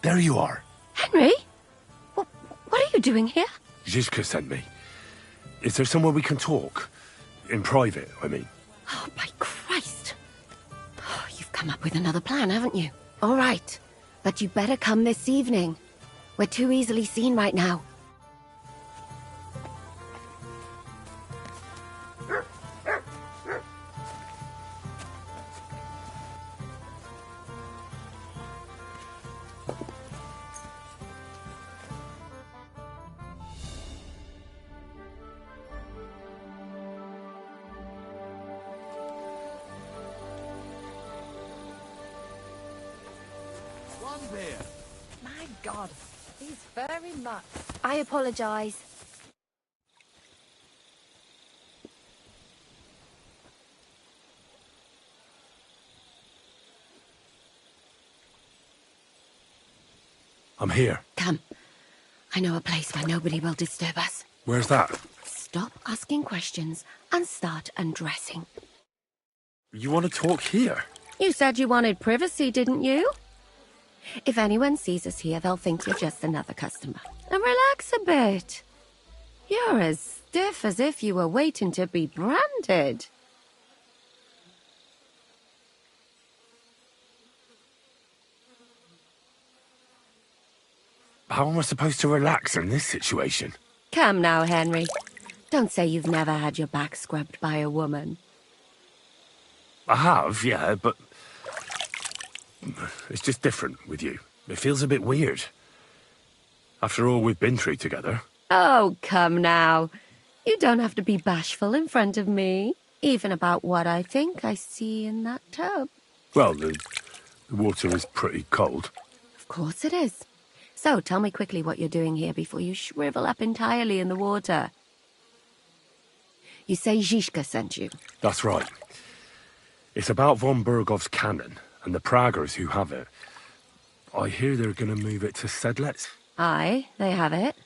there you are. Henry? What are you doing here? Zizka sent me. Is there somewhere we can talk? In private, I mean. Oh, by Christ. Oh, you've come up with another plan, haven't you? All right. But you better come this evening. We're too easily seen right now. My God, he's very much. I apologize. I'm here. Come. I know a place where nobody will disturb us. Where's that? Stop asking questions and start undressing. You want to talk here? You said you wanted privacy, didn't you? If anyone sees us here, they'll think you're just another customer. And relax a bit. You're as stiff as if you were waiting to be branded. How am I supposed to relax in this situation? Come now, Henry. Don't say you've never had your back scrubbed by a woman. I have, yeah, but... it's just different with you. It feels a bit weird. After all we've been through together. Oh, come now. You don't have to be bashful in front of me. Even about what I think I see in that tub. Well, the water is pretty cold. Of course it is. So, tell me quickly what you're doing here before you shrivel up entirely in the water. You say Zizka sent you? That's right. It's about von Bergov's cannon and the Praggers who have it. I hear they're going to move it to Sedlets. Aye, they have it.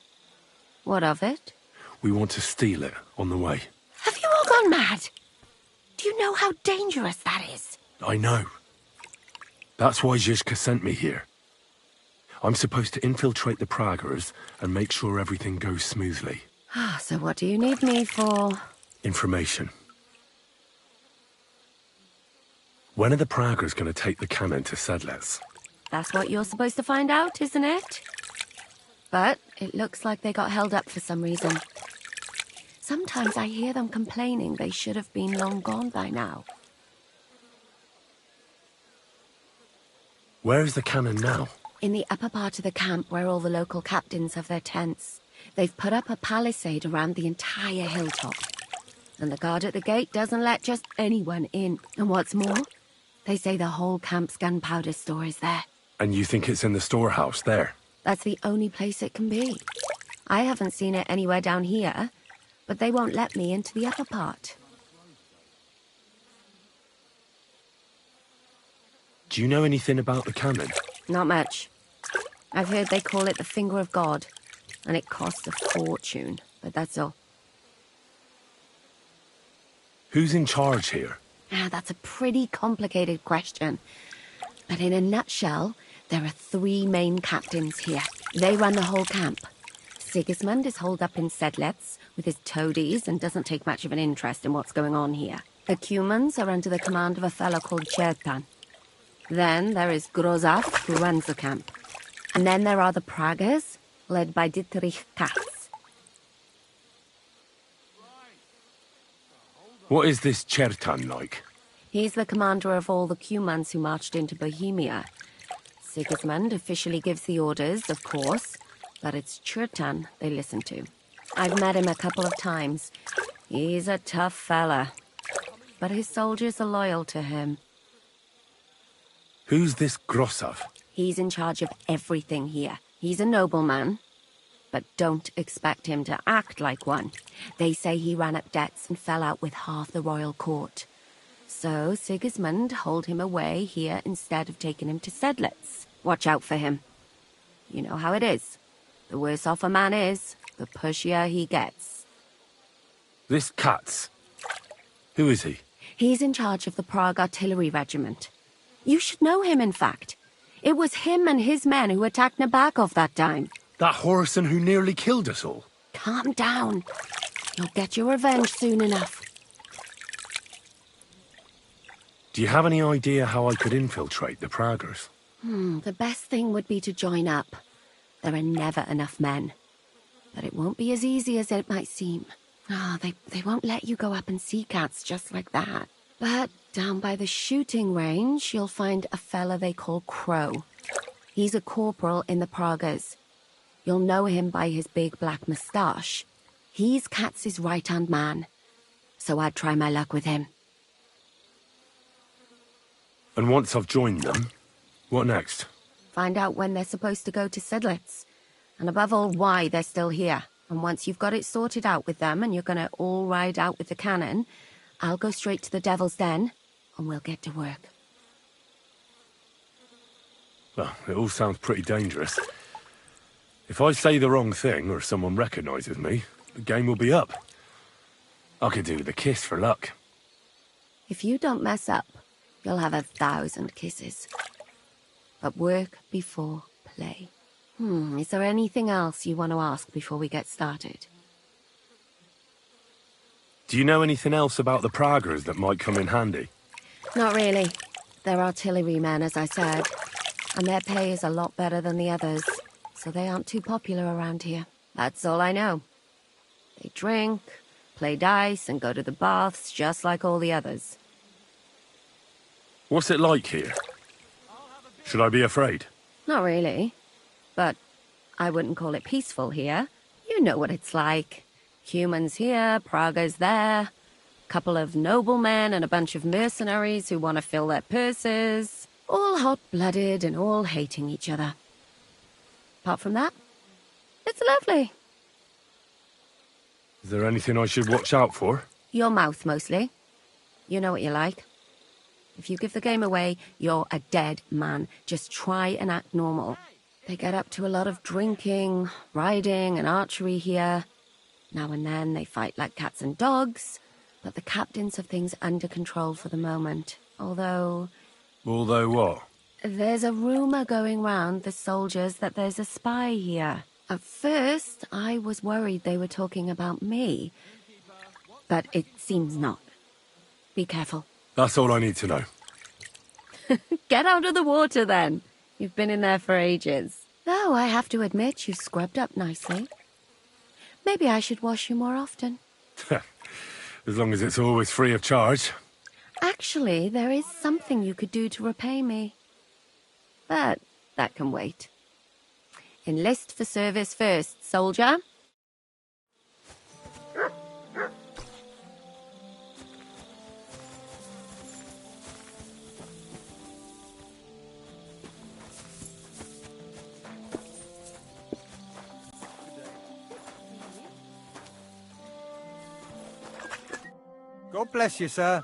What of it? We want to steal it on the way. Have you all gone mad? Do you know how dangerous that is? I know. That's why Zizka sent me here. I'm supposed to infiltrate the Praggers and make sure everything goes smoothly. So what do you need me for? Information. When are the Praggers going to take the cannon to Sedlets? That's what you're supposed to find out, isn't it? But it looks like they got held up for some reason. Sometimes I hear them complaining they should have been long gone by now. Where is the cannon now? In the upper part of the camp where all the local captains have their tents. They've put up a palisade around the entire hilltop. And the guard at the gate doesn't let just anyone in. And what's more, they say the whole camp's gunpowder store is there. And you think it's in the storehouse there? That's the only place it can be. I haven't seen it anywhere down here, but they won't let me into the upper part. Do you know anything about the cannon? Not much. I've heard they call it the Finger of God, and it costs a fortune, but that's all. Who's in charge here? That's a pretty complicated question. But in a nutshell, there are 3 main captains here. They run the whole camp. Sigismund is holed up in Sedlets with his toadies and doesn't take much of an interest in what's going on here. The Cumans are under the command of a fellow called Chertan. Then there is Grozaf, who runs the camp. And then there are the Praggers, led by Dietrich Katz. What is this Chertan like? He's the commander of all the Cumans who marched into Bohemia. Sigismund officially gives the orders, of course, but it's Chertan they listen to. I've met him a couple of times. He's a tough fella, but his soldiers are loyal to him. Who's this Grosov? He's in charge of everything here. He's a nobleman, but don't expect him to act like one. They say he ran up debts and fell out with half the royal court. So Sigismund holed him away here instead of taking him to Sedlets. Watch out for him. You know how it is. The worse off a man is, the pushier he gets. This Katz. Who is he? He's in charge of the Prague Artillery Regiment. You should know him, in fact. It was him and his men who attacked Nabakov that time. That Horison who nearly killed us all. Calm down. You'll get your revenge soon enough. Do you have any idea how I could infiltrate the Praggers? The best thing would be to join up. There are never enough men. But it won't be as easy as it might seem. They won't let you go up and see cats just like that. But down by the shooting range, you'll find a fella they call Crow. He's a corporal in the Praggers. You'll know him by his big black moustache. He's Katz's right-hand man. So I'd try my luck with him. And once I've joined them, what next? Find out when they're supposed to go to Sidlitz. And above all, why they're still here. And once you've got it sorted out with them and you're gonna all ride out with the cannon, I'll go straight to the Devil's Den and we'll get to work. Well, it all sounds pretty dangerous. If I say the wrong thing or someone recognizes me, the game will be up. I could do with a kiss for luck. If you don't mess up, you'll have 1,000 kisses. But work before play. Is there anything else you want to ask before we get started? Do you know anything else about the Praggers that might come in handy? Not really. They're artillerymen, as I said. And their pay is a lot better than the others. So they aren't too popular around here. That's all I know. They drink, play dice, and go to the baths just like all the others. What's it like here? Should I be afraid? Not really. But I wouldn't call it peaceful here. You know what it's like. Humans here, Praggers there. Couple of noblemen and a bunch of mercenaries who want to fill their purses. All hot-blooded and all hating each other. Apart from that, it's lovely. Is there anything I should watch out for? Your mouth, mostly. You know what you like. If you give the game away, you're a dead man. Just try and act normal. They get up to a lot of drinking, riding, and archery here. Now and then they fight like cats and dogs, but the captains have things under control for the moment. Although what? There's a rumor going round the soldiers that there's a spy here. At first, I was worried they were talking about me, but it seems not. Be careful. That's all I need to know. Get out of the water, then. You've been in there for ages. Though I have to admit you've scrubbed up nicely. Maybe I should wash you more often. As long as it's always free of charge. Actually, there is something you could do to repay me. But that can wait. Enlist for service first, soldier. God bless you, sir.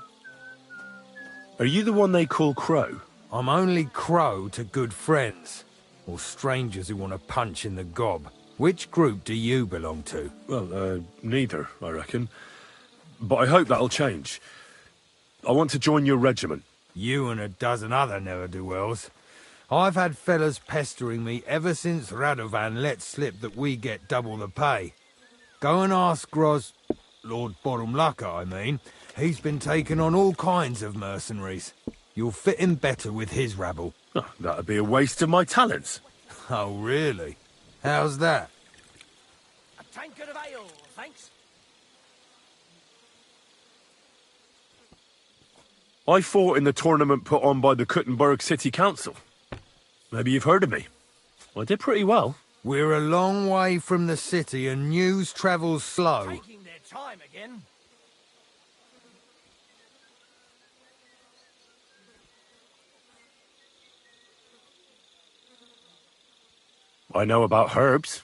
Are you the one they call Crow? I'm only Crow to good friends, or strangers who want to punch in the gob. Which group do you belong to? Well, neither, I reckon. But I hope that'll change. I want to join your regiment. You and a dozen other ne'er-do-wells. I've had fellas pestering me ever since Radovan let slip that we get double the pay. Go and ask Lord Borumlaka, I mean. He's been taking on all kinds of mercenaries. You'll fit in better with his rabble. Oh, that'd be a waste of my talents. Oh, really? How's that? A tankard of ale, thanks. I fought in the tournament put on by the Kuttenberg City Council. Maybe you've heard of me. I did pretty well. We're a long way from the city and news travels slow. Taking their time again. I know about herbs.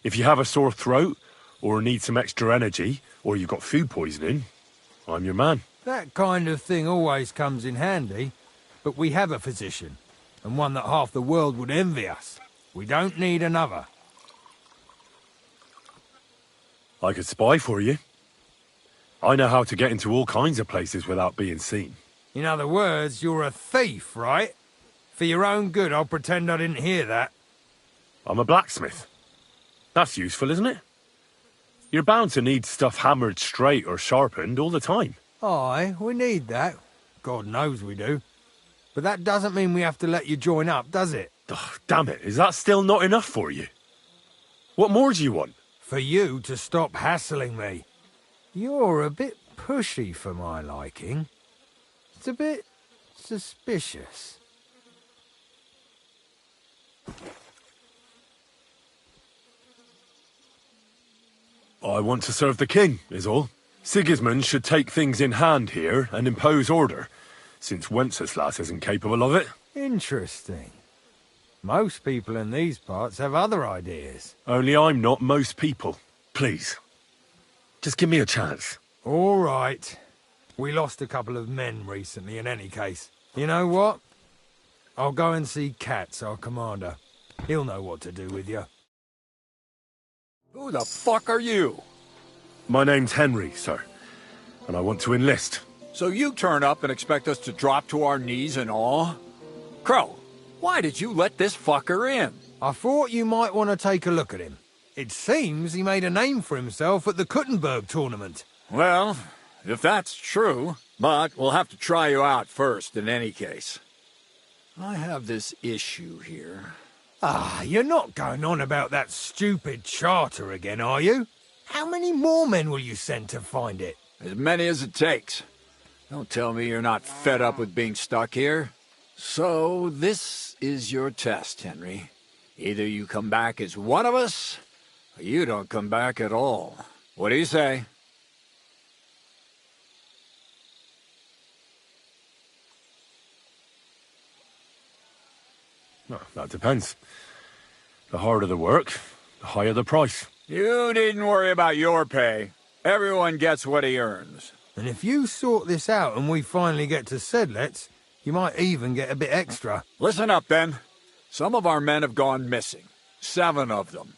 If you have a sore throat, or need some extra energy, or you've got food poisoning, I'm your man. That kind of thing always comes in handy, but we have a physician, and one that half the world would envy us. We don't need another. I could spy for you. I know how to get into all kinds of places without being seen. In other words, you're a thief, right? For your own good, I'll pretend I didn't hear that. I'm a blacksmith. That's useful, isn't it? You're bound to need stuff hammered straight or sharpened all the time. Aye, we need that. God knows we do. But that doesn't mean we have to let you join up, does it? Ugh, damn it, is that still not enough for you? What more do you want? For you to stop hassling me. You're a bit pushy for my liking. It's a bit suspicious. I want to serve the king, is all. Sigismund should take things in hand here and impose order, since Wenceslas isn't capable of it. Interesting. Most people in these parts have other ideas. Only I'm not most people. Please. Just give me a chance. All right. We lost a couple of men recently in any case. You know what? I'll go and see Katz, our commander. He'll know what to do with you. Who the fuck are you? My name's Henry, sir, and I want to enlist. So you turn up and expect us to drop to our knees in awe? Crow, why did you let this fucker in? I thought you might want to take a look at him. It seems he made a name for himself at the Kuttenberg tournament. Well, if that's true, but we'll have to try you out first in any case. I have this issue here. Ah, you're not going on about that stupid charter again, are you? How many more men will you send to find it? As many as it takes. Don't tell me you're not fed up with being stuck here. So, this is your test, Henry. Either you come back as one of us, or you don't come back at all. What do you say? Well, that depends. The harder the work, the higher the price. You needn't worry about your pay. Everyone gets what he earns. And if you sort this out and we finally get to Sedlets, you might even get a bit extra. Listen up, then. Some of our men have gone missing. 7 of them.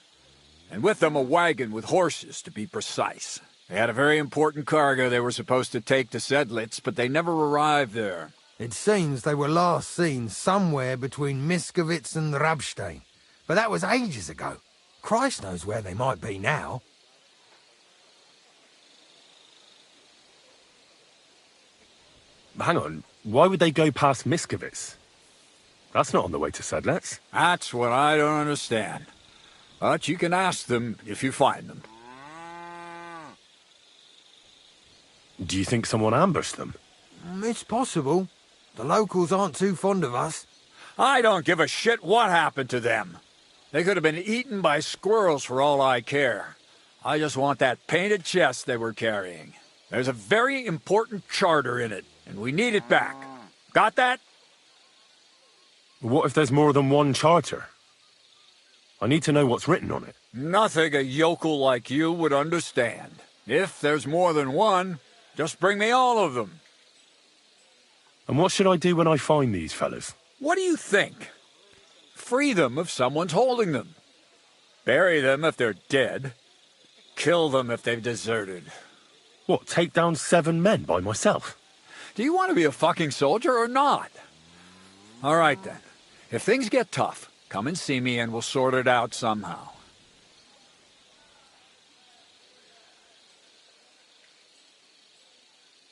And with them a wagon with horses, to be precise. They had a very important cargo they were supposed to take to Sedlitz, but they never arrived there. It seems they were last seen somewhere between Miskovitz and Rabstein. But that was ages ago. Christ knows where they might be now. Hang on, why would they go past Miskovitz? That's not on the way to Sedlets. That's what I don't understand. But you can ask them if you find them. Do you think someone ambushed them? It's possible. The locals aren't too fond of us. I don't give a shit what happened to them. They could have been eaten by squirrels for all I care. I just want that painted chest they were carrying. There's a very important charter in it, and we need it back. Got that? What if there's more than one charter? I need to know what's written on it. Nothing a yokel like you would understand. If there's more than one, just bring me all of them. And what should I do when I find these fellas? What do you think? Free them if someone's holding them. Bury them if they're dead. Kill them if they've deserted. What, take down 7 men by myself? Do you want to be a fucking soldier or not? All right, then. If things get tough, come and see me and we'll sort it out somehow.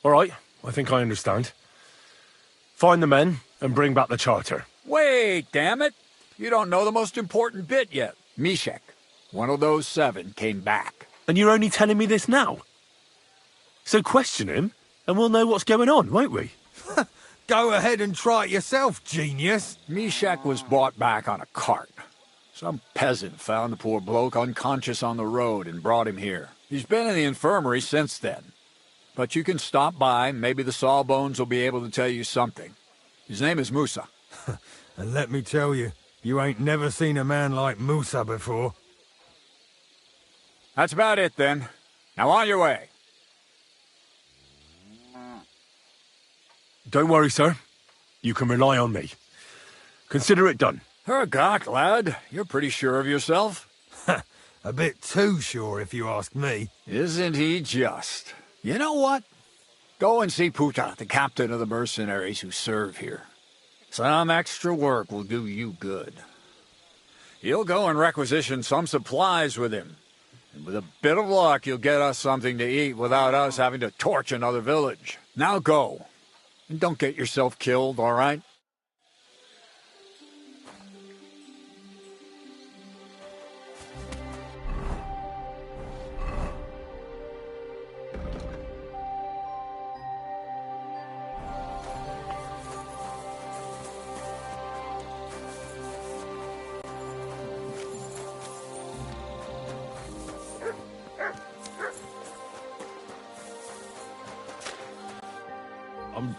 All right, I think I understand. Find the men and bring back the charter. Wait, damn it! You don't know the most important bit yet. Mishek, one of those 7, came back. And you're only telling me this now? So question him, and we'll know what's going on, won't we? Go ahead and try it yourself, genius. Mishek was brought back on a cart. Some peasant found the poor bloke unconscious on the road and brought him here. He's been in the infirmary since then. But you can stop by, maybe the Sawbones will be able to tell you something. His name is Musa. And let me tell you, you ain't never seen a man like Musa before. That's about it, then. Now on your way. Don't worry, sir. You can rely on me. Consider it done. Hergott, lad, you're pretty sure of yourself. A bit too sure, if you ask me. Isn't he just? You know what? Go and see Puta, the captain of the mercenaries who serve here. Some extra work will do you good. He'll go and requisition some supplies with him. And with a bit of luck, you'll get us something to eat without us having to torch another village. Now go. And don't get yourself killed, all right?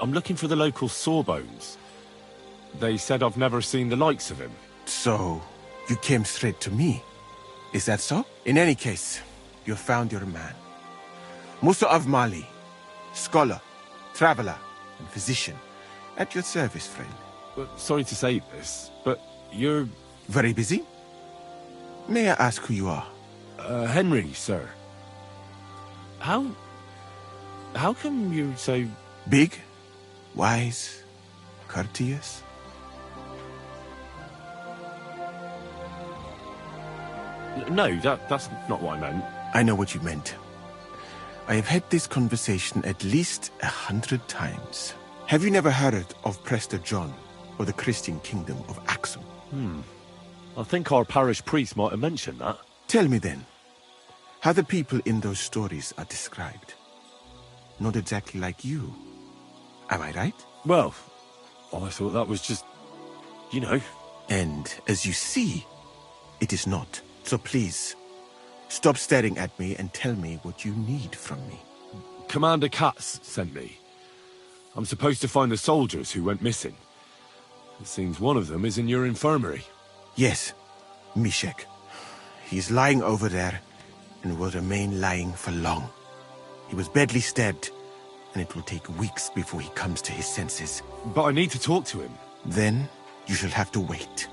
I'm looking for the local Sawbones. They said I've never seen the likes of him. So, you came straight to me. Is that so? In any case, you found your man. Musa of Mali, scholar, traveler, and physician. At your service, friend. Sorry to say this, but you're... Very busy? May I ask who you are? Henry, sir. How come you're so... Big? Wise? Courteous? No, that's not what I meant. I know what you meant. I have had this conversation at least 100 times. Have you never heard of Prester John, or the Christian kingdom of Axum? I think our parish priest might have mentioned that. Tell me then, how the people in those stories are described. Not exactly like you. Am I right? Well, I thought that was just... you know. And as you see, it is not. So please, stop staring at me and tell me what you need from me. Commander Katz sent me. I'm supposed to find the soldiers who went missing. It seems one of them is in your infirmary. Yes, Mishek. He's lying over there and will remain lying for long. He was badly stabbed, and it will take weeks before he comes to his senses. But I need to talk to him. Then you shall have to wait.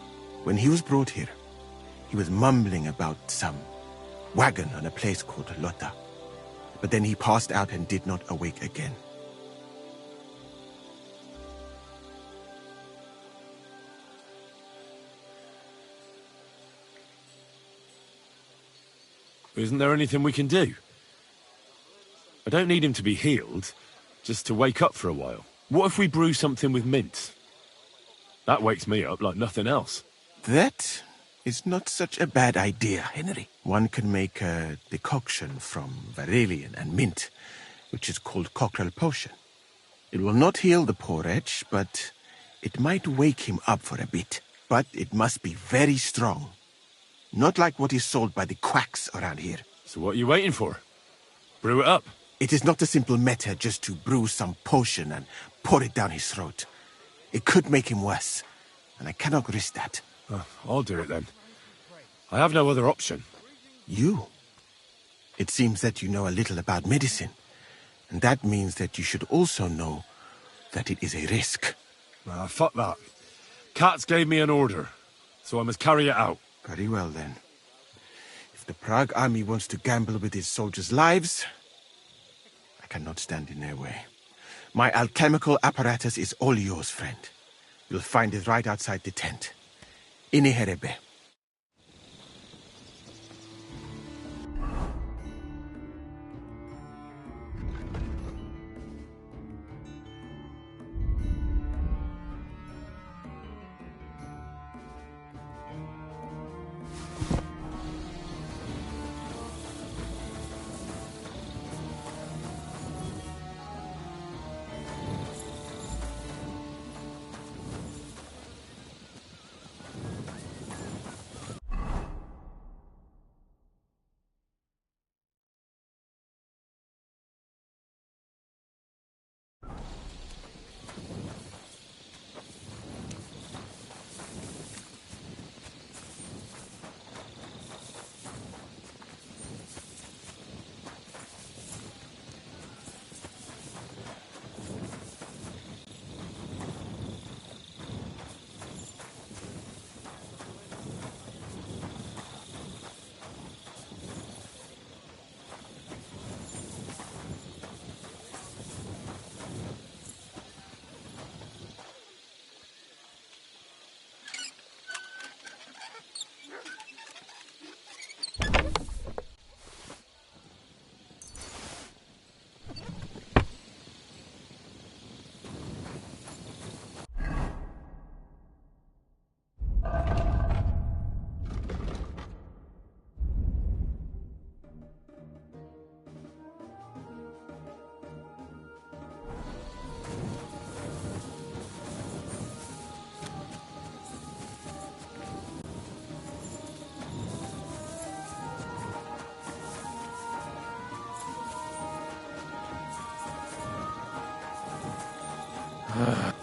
When he was brought here, he was mumbling about some wagon on a place called Lota. But then he passed out and did not awake again. Isn't there anything we can do? I don't need him to be healed, just to wake up for a while. What if we brew something with mint? That wakes me up like nothing else. That is not such a bad idea, Henry. One can make a decoction from Varelian and mint, which is called cockerel potion. It will not heal the poor wretch, but it might wake him up for a bit. But it must be very strong. Not like what is sold by the quacks around here. So what are you waiting for? Brew it up. It is not a simple matter just to brew some potion and pour it down his throat. It could make him worse, and I cannot risk that. I'll do it then. I have no other option. You? It seems that you know a little about medicine, and that means that you should also know that it is a risk. Fuck that. Katz gave me an order, so I must carry it out. Very well, then. If the Prague army wants to gamble with its soldiers' lives, I cannot stand in their way. My alchemical apparatus is all yours, friend. You'll find it right outside the tent. Ini herebe.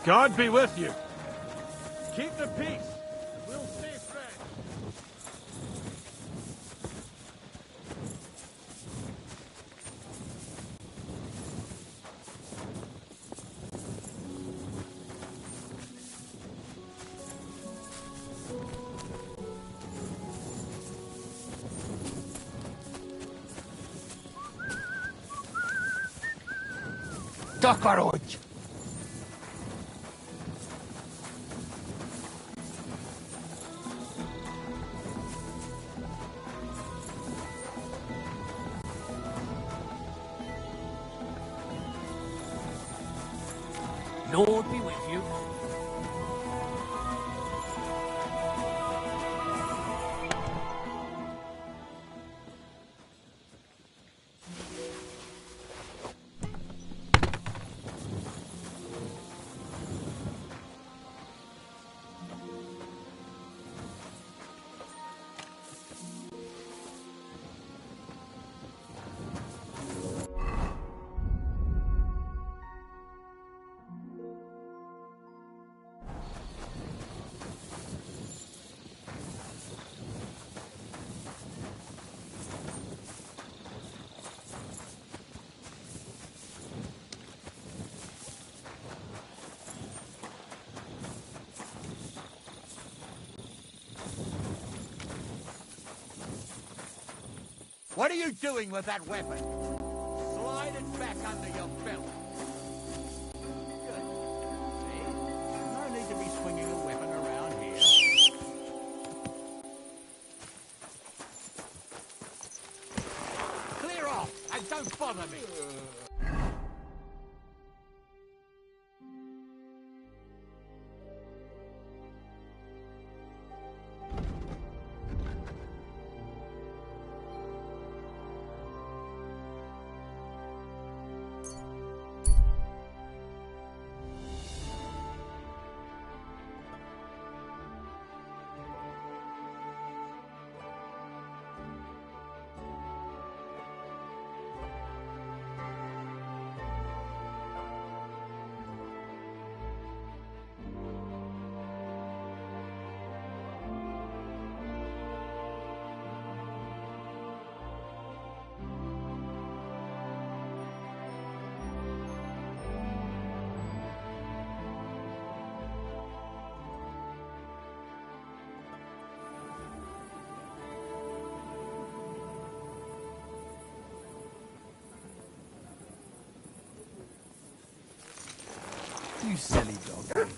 God be with you. Keep the peace. We'll stay friends. Tokaroj! Lord be with you. What are you doing with that weapon? Slide it back under your belt. Good. See? No need to be swinging a weapon around here. Clear off and don't bother me. You silly dog.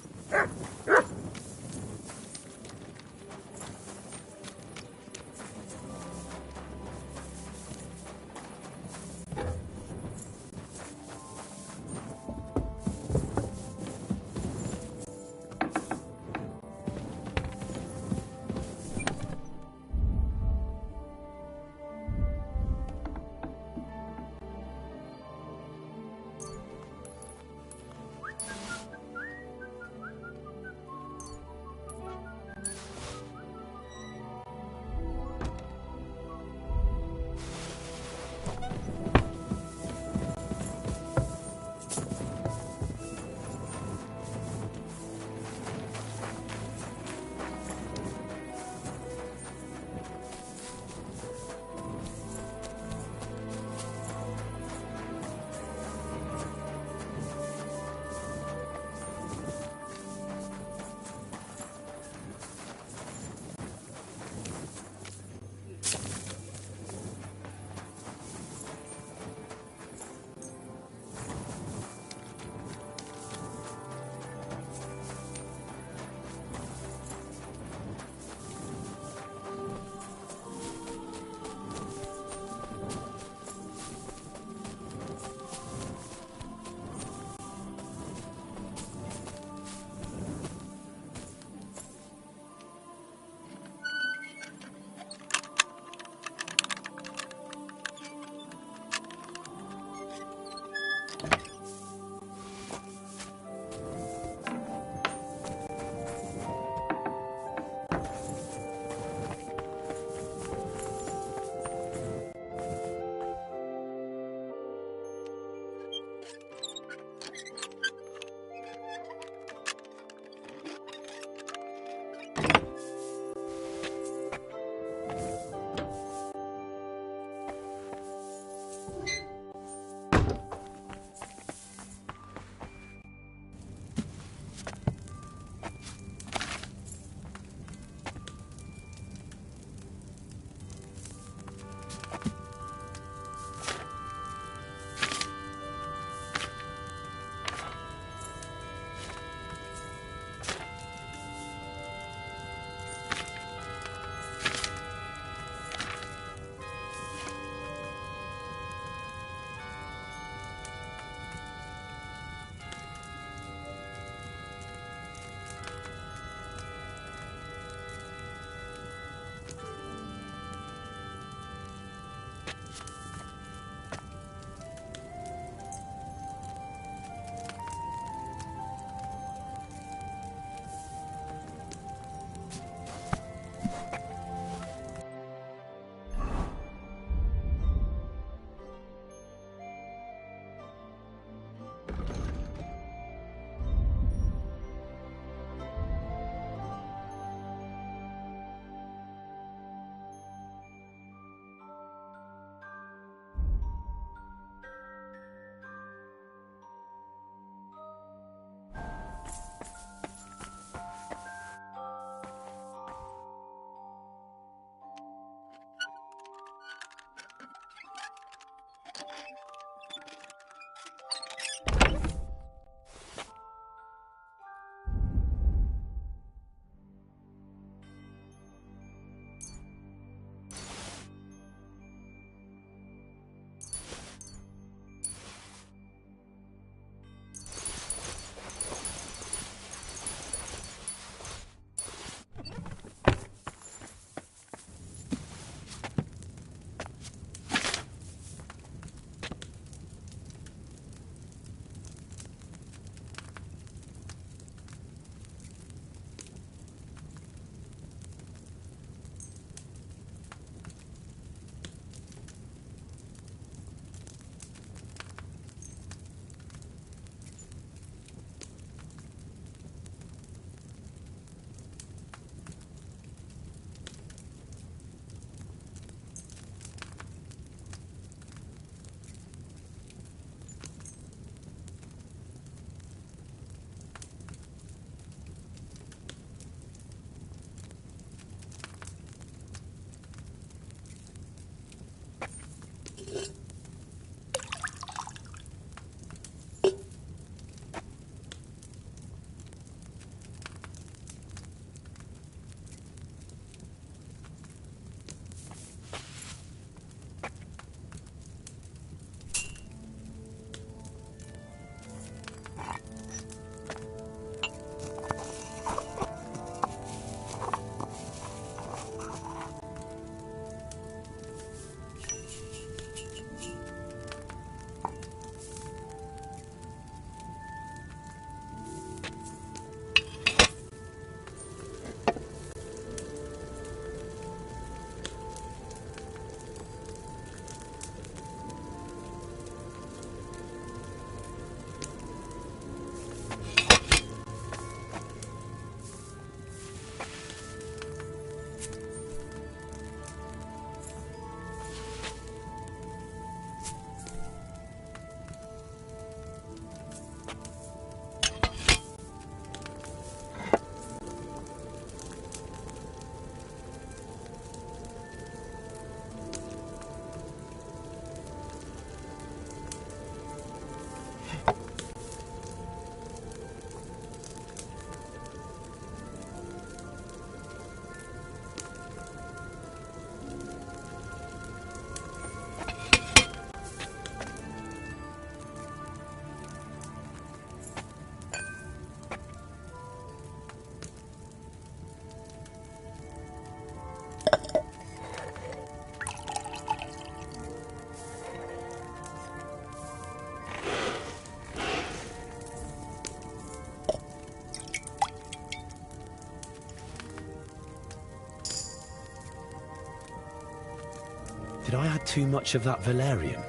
Did I add too much of that valerian?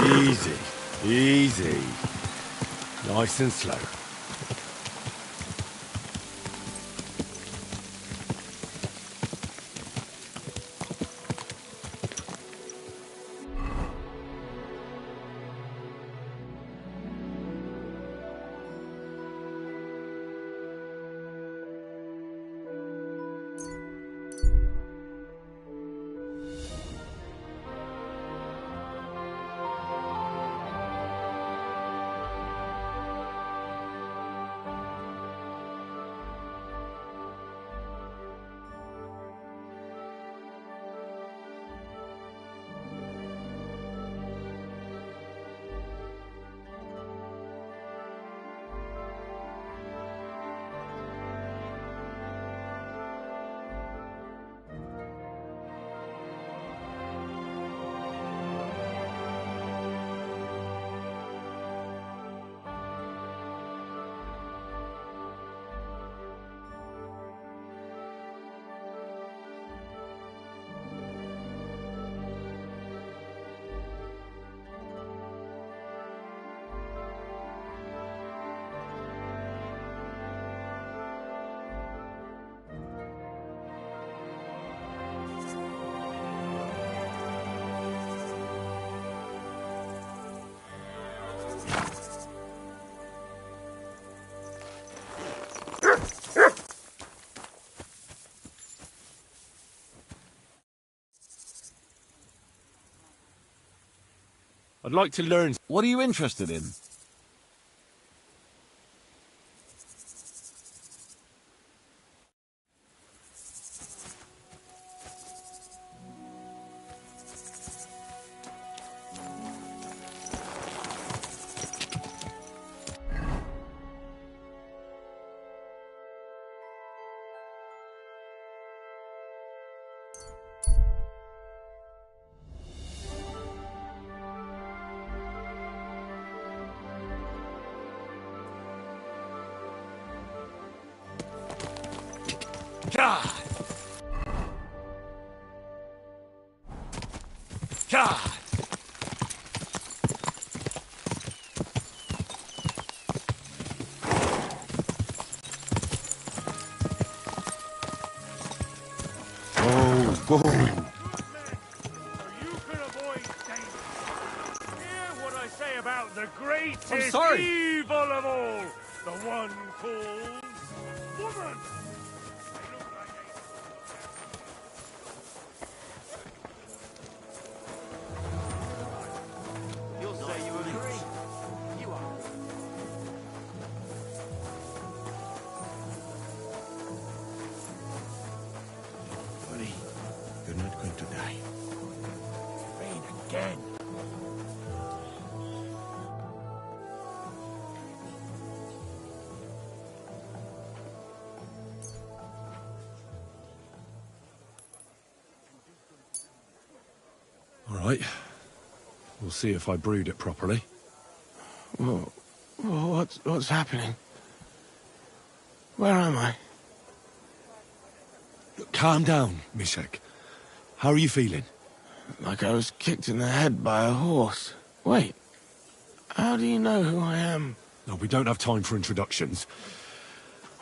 Easy, easy. Nice and slow. I'd like to learn. What are you interested in? God! God! Whoa, whoa. You can avoid danger. Hear what I say about the greatest I'm sorry. evil of all, the one called woman. You'll say you agree. You are. Buddy, you're not going to die. Rain again. All right. We'll see if I brewed it properly. Whoa, what's happening? Where am I? Calm down, Mishek. How are you feeling? Like I was kicked in the head by a horse. Wait, how do you know who I am? No, we don't have time for introductions.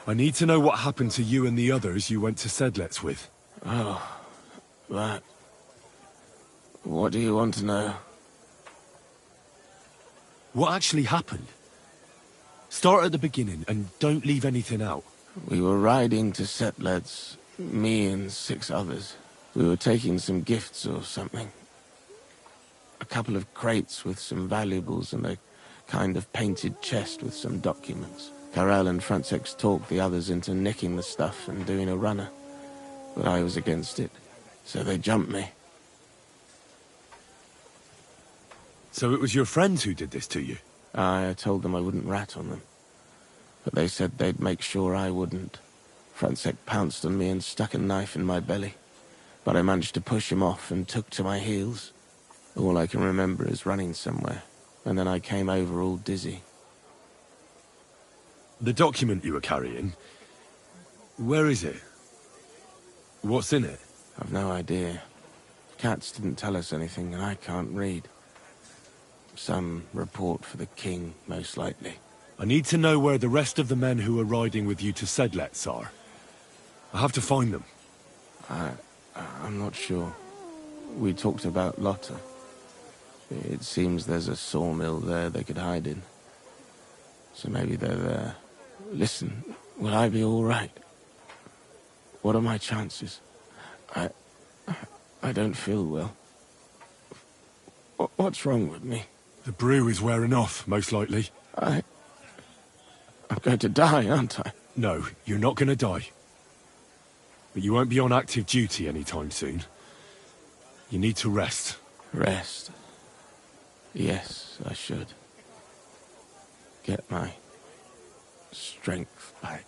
I need to know what happened to you and the others you went to Sedlets with. Oh, that. What do you want to know? What actually happened? Start at the beginning and don't leave anything out. We were riding to Setleds, me and 6 others. We were taking some gifts or something. A couple of crates with some valuables and a kind of painted chest with some documents. Karel and Francex talked the others into nicking the stuff and doing a runner. But I was against it, so they jumped me. So it was your friends who did this to you? I told them I wouldn't rat on them. But they said they'd make sure I wouldn't. Francex pounced on me and stuck a knife in my belly. But I managed to push him off and took to my heels. All I can remember is running somewhere, and then I came over all dizzy. The document you were carrying, where is it? What's in it? I've no idea. Cats didn't tell us anything, and I can't read. Some report for the king, most likely. I need to know where the rest of the men who are riding with you to Sedlets are. I have to find them. I'm not sure. We talked about Lotta. It seems there's a sawmill there they could hide in. So maybe they're there. Listen, will I be all right? What are my chances? I don't feel well. What's wrong with me? The brew is wearing off, most likely. I'm going to die, aren't I? No, you're not going to die. But you won't be on active duty anytime soon. You need to rest. Rest. Yes, I should. Get my strength back.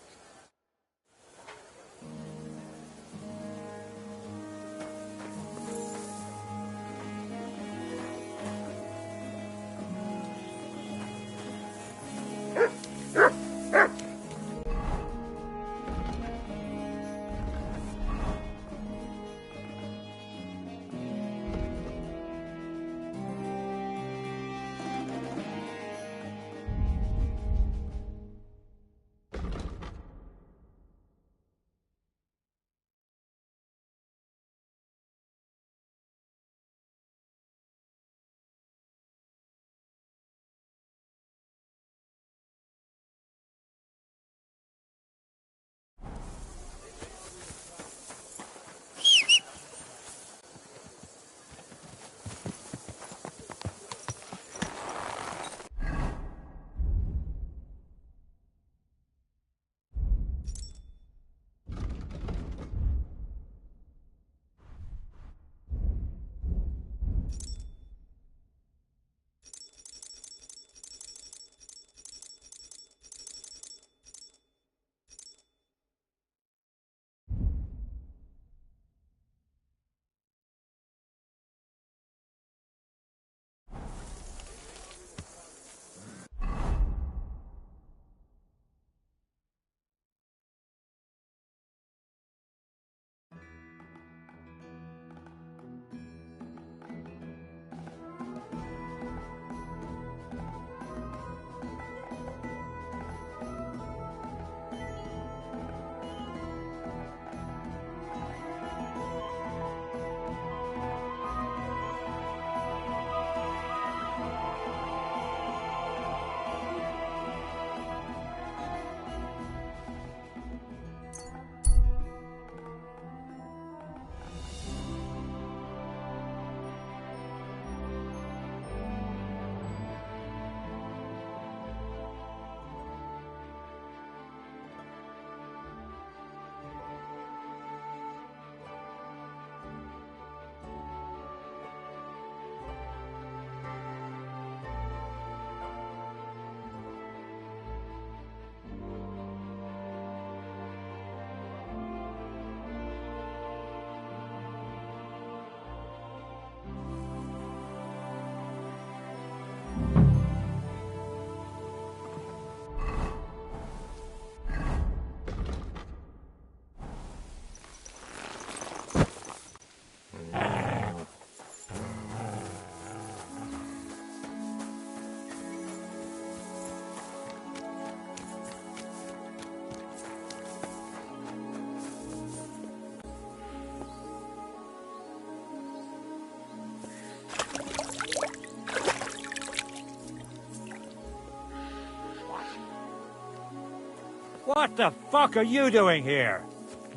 What the fuck are you doing here?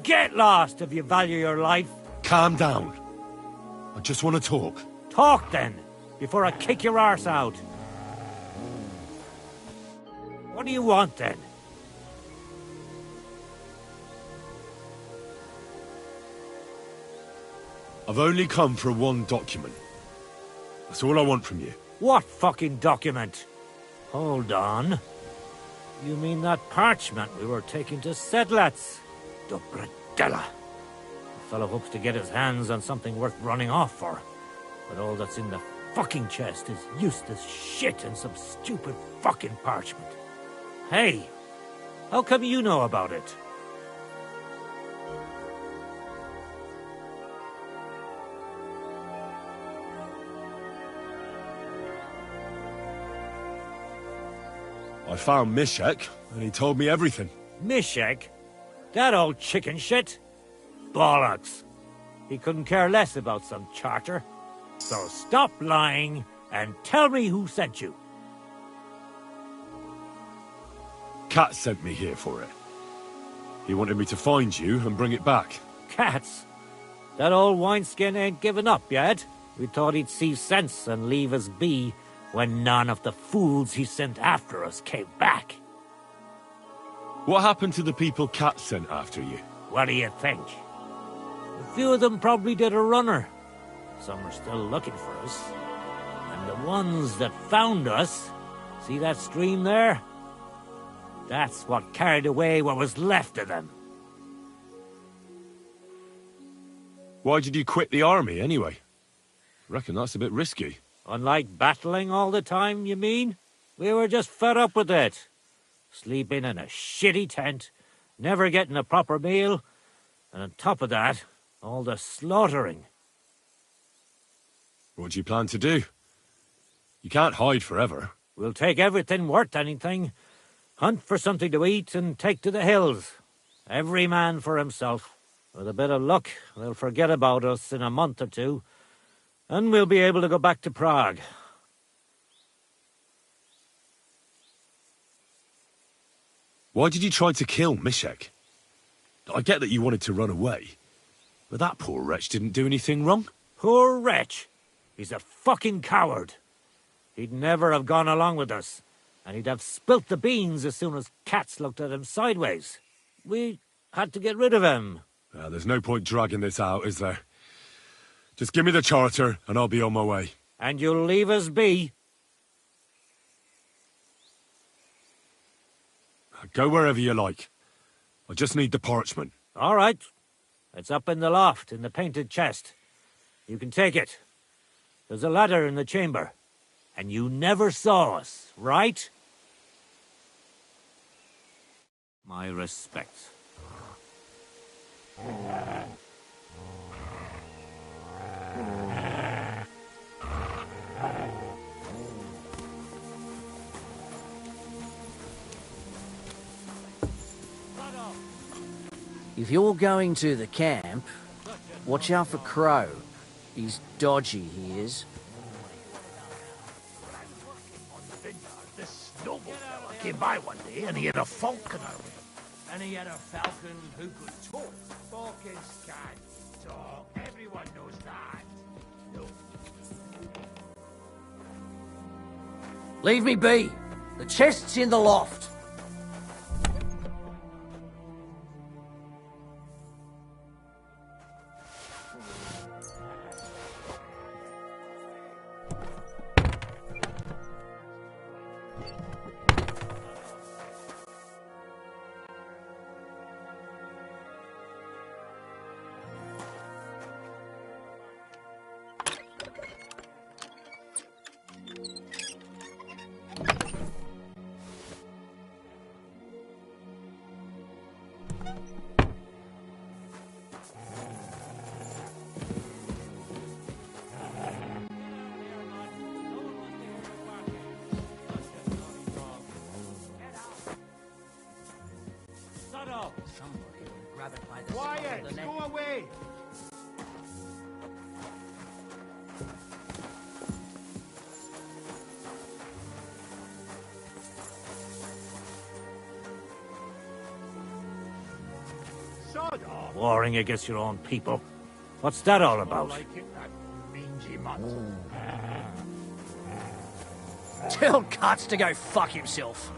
Get lost if you value your life. Calm down. I just want to talk. Talk then, before I kick your arse out. What do you want then? I've only come for one document. That's all I want from you. What fucking document? Hold on. You mean that parchment we were taking to Sedlets? Dobradella. The fellow hopes to get his hands on something worth running off for. But all that's in the fucking chest is useless shit and some stupid fucking parchment. Hey, how come you know about it? I found Mishek, and he told me everything. Mishek? That old chicken shit? Bollocks. He couldn't care less about some charter. So stop lying and tell me who sent you. Cat sent me here for it. He wanted me to find you and bring it back. Cats? That old wineskin ain't given up yet. We thought he'd see sense and leave us be when none of the fools he sent after us came back. What happened to the people Cat sent after you? What do you think? A few of them probably did a runner. Some are still looking for us. And the ones that found us, see that stream there? That's what carried away what was left of them. Why did you quit the army, anyway? Reckon that's a bit risky. Unlike battling all the time, you mean? We were just fed up with it. Sleeping in a shitty tent, never getting a proper meal, and on top of that, all the slaughtering. What do you plan to do? You can't hide forever. We'll take everything worth anything, hunt for something to eat, and take to the hills. Every man for himself. With a bit of luck, they'll forget about us in a month or two, and we'll be able to go back to Prague. Why did you try to kill Mishek? I get that you wanted to run away, but that poor wretch didn't do anything wrong. Poor wretch! He's a fucking coward. He'd never have gone along with us, and he'd have spilt the beans as soon as cats looked at him sideways. We had to get rid of him. There's no point dragging this out, is there? Just give me the charter, and I'll be on my way. And you'll leave us be? Go wherever you like. I just need the parchment. All right. It's up in the loft, in the painted chest. You can take it. There's a ladder in the chamber. And you never saw us, right? My respects. If you're going to the camp, watch out for Crow. He's dodgy, he is. This noble fella came by one day and he had a falconer with him. And he had a falcon who could talk. Falcons can't talk. Everyone knows that. No. Leave me be. The chest's in the loft. Somebody will grab it by the scruff of the neck. Go away! warring against your own people. What's that all about? Tell Cuts to go fuck himself.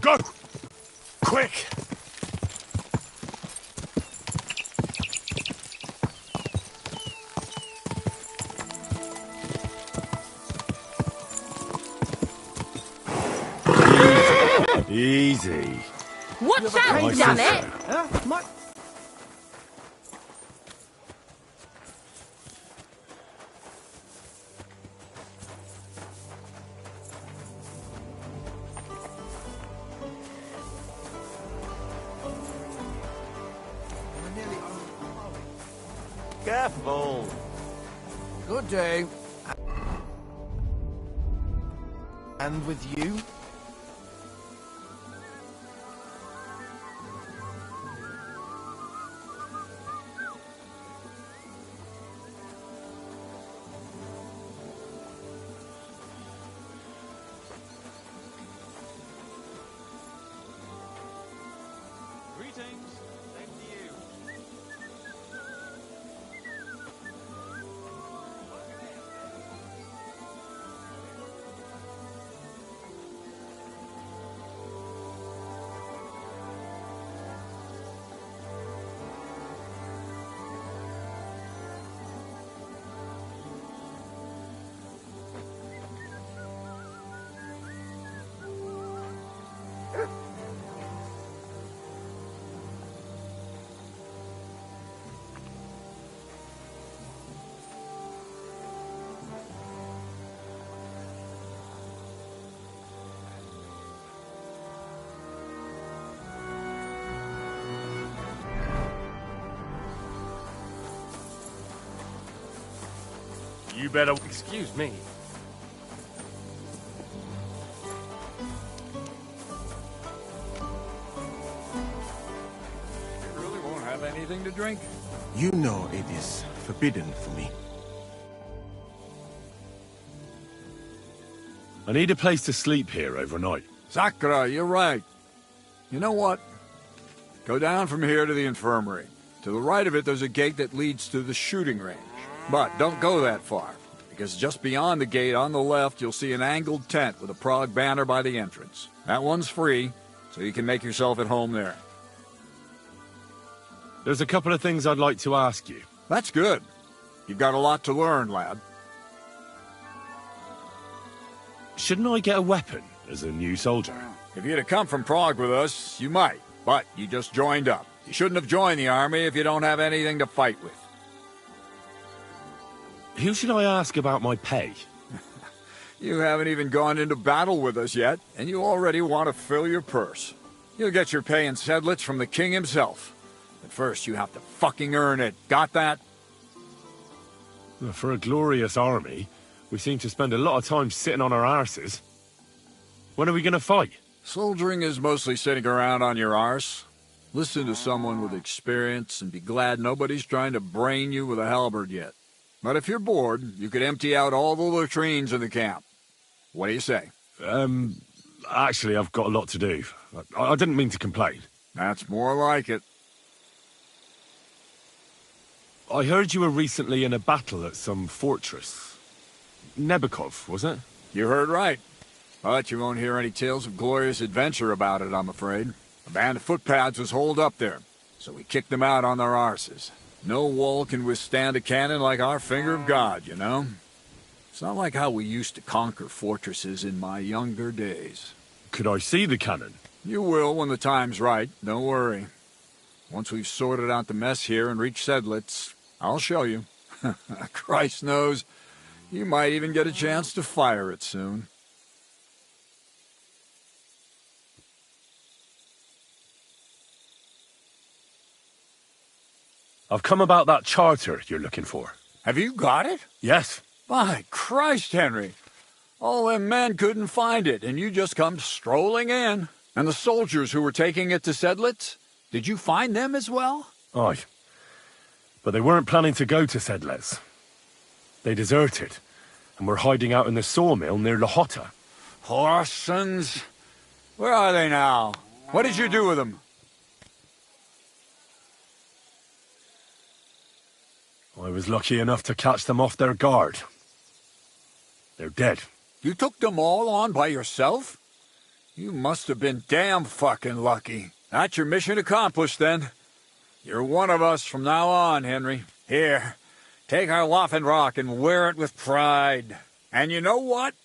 Go! Quick! Easy. Watch out, damn it! Huh? Careful. Good day. And with you? Greetings. Same to you. You better... Excuse me. You really won't have anything to drink? You know it is forbidden for me. I need a place to sleep here overnight. Sakura, you're right. You know what? Go down from here to the infirmary. To the right of it, there's a gate that leads to the shooting range. But don't go that far, because just beyond the gate on the left, you'll see an angled tent with a Prague banner by the entrance. That one's free, so you can make yourself at home there. There's a couple of things I'd like to ask you. That's good. You've got a lot to learn, lad. Shouldn't I get a weapon as a new soldier? If you'd have come from Prague with us, you might, but you just joined up. You shouldn't have joined the army if you don't have anything to fight with. Who should I ask about my pay? You haven't even gone into battle with us yet, and you already want to fill your purse. You'll get your pay in sedlets from the king himself. But first, you have to fucking earn it. Got that? For a glorious army, we seem to spend a lot of time sitting on our arses. When are we going to fight? Soldiering is mostly sitting around on your arse. Listen to someone with experience and be glad nobody's trying to brain you with a halberd yet. But if you're bored, you could empty out all the latrines in the camp. What do you say? Actually, I've got a lot to do. I didn't mean to complain. That's more like it. I heard you were recently in a battle at some fortress. Nebukov, was it? You heard right. But you won't hear any tales of glorious adventure about it, I'm afraid. A band of footpads was holed up there, so we kicked them out on their arses. No wall can withstand a cannon like our finger of God, you know? It's not like how we used to conquer fortresses in my younger days. Could I see the cannon? You will when the time's right, don't worry. Once we've sorted out the mess here and reached Sedlitz, I'll show you. Christ knows, you might even get a chance to fire it soon. I've come about that charter you're looking for. Have you got it? Yes. By Christ, Henry. All them men couldn't find it, and you just come strolling in. And the soldiers who were taking it to Sedlitz, did you find them as well? Aye. But they weren't planning to go to Sedlitz. They deserted, and were hiding out in the sawmill near Lahota. Horsons. Where are they now? What did you do with them? I was lucky enough to catch them off their guard. They're dead. You took them all on by yourself? You must have been damn fucking lucky. That's your mission accomplished, then. You're one of us from now on, Henry. Here, take our Waffenrock and wear it with pride. And you know what?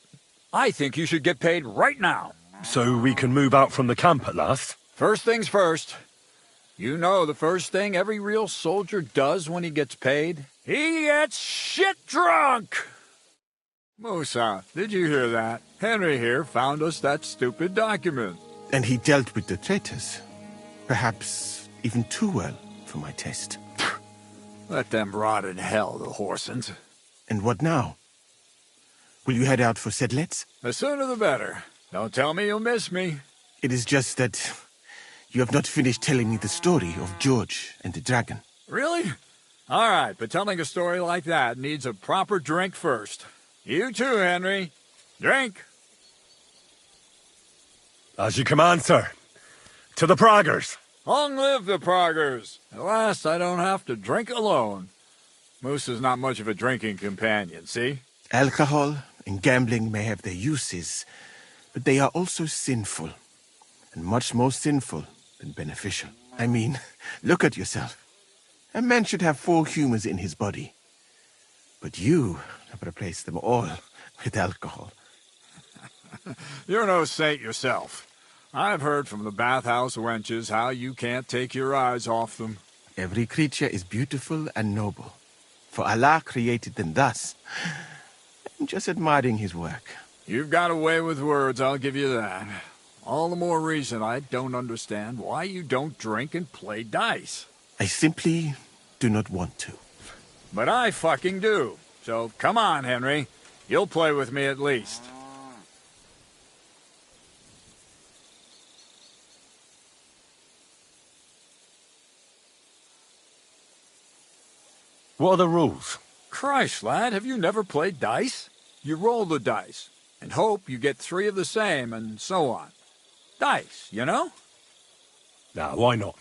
I think you should get paid right now. So we can move out from the camp at last? First things first. You know the first thing every real soldier does when he gets paid? He gets shit drunk! Musa, did you hear that? Henry here found us that stupid document. And he dealt with the traitors. Perhaps even too well for my taste. Let them rot in hell, the Horsens. And what now? Will you head out for Sedlitz? The sooner the better. Don't tell me you'll miss me. It is just that you have not finished telling me the story of George and the dragon. Really? All right, but telling a story like that needs a proper drink first. You too, Henry. Drink. As you command, sir. To the Praggers. Long live the Praggers. At last I don't have to drink alone. Moose is not much of a drinking companion, see? Alcohol and gambling may have their uses, but they are also sinful. And much more sinful than beneficial. I mean, look at yourself. A man should have 4 humors in his body. But you have replaced them all with alcohol. You're no saint yourself. I've heard from the bathhouse wenches how you can't take your eyes off them. Every creature is beautiful and noble. For Allah created them thus. I'm just admiring his work. You've got a way with words, I'll give you that. All the more reason I don't understand why you don't drink and play dice. I simply do not want to. But I fucking do. So come on, Henry. You'll play with me at least. What are the rules? Christ, lad, have you never played dice? You roll the dice, and hope you get 3 of the same, and so on. Dice, you know? Nah, why not?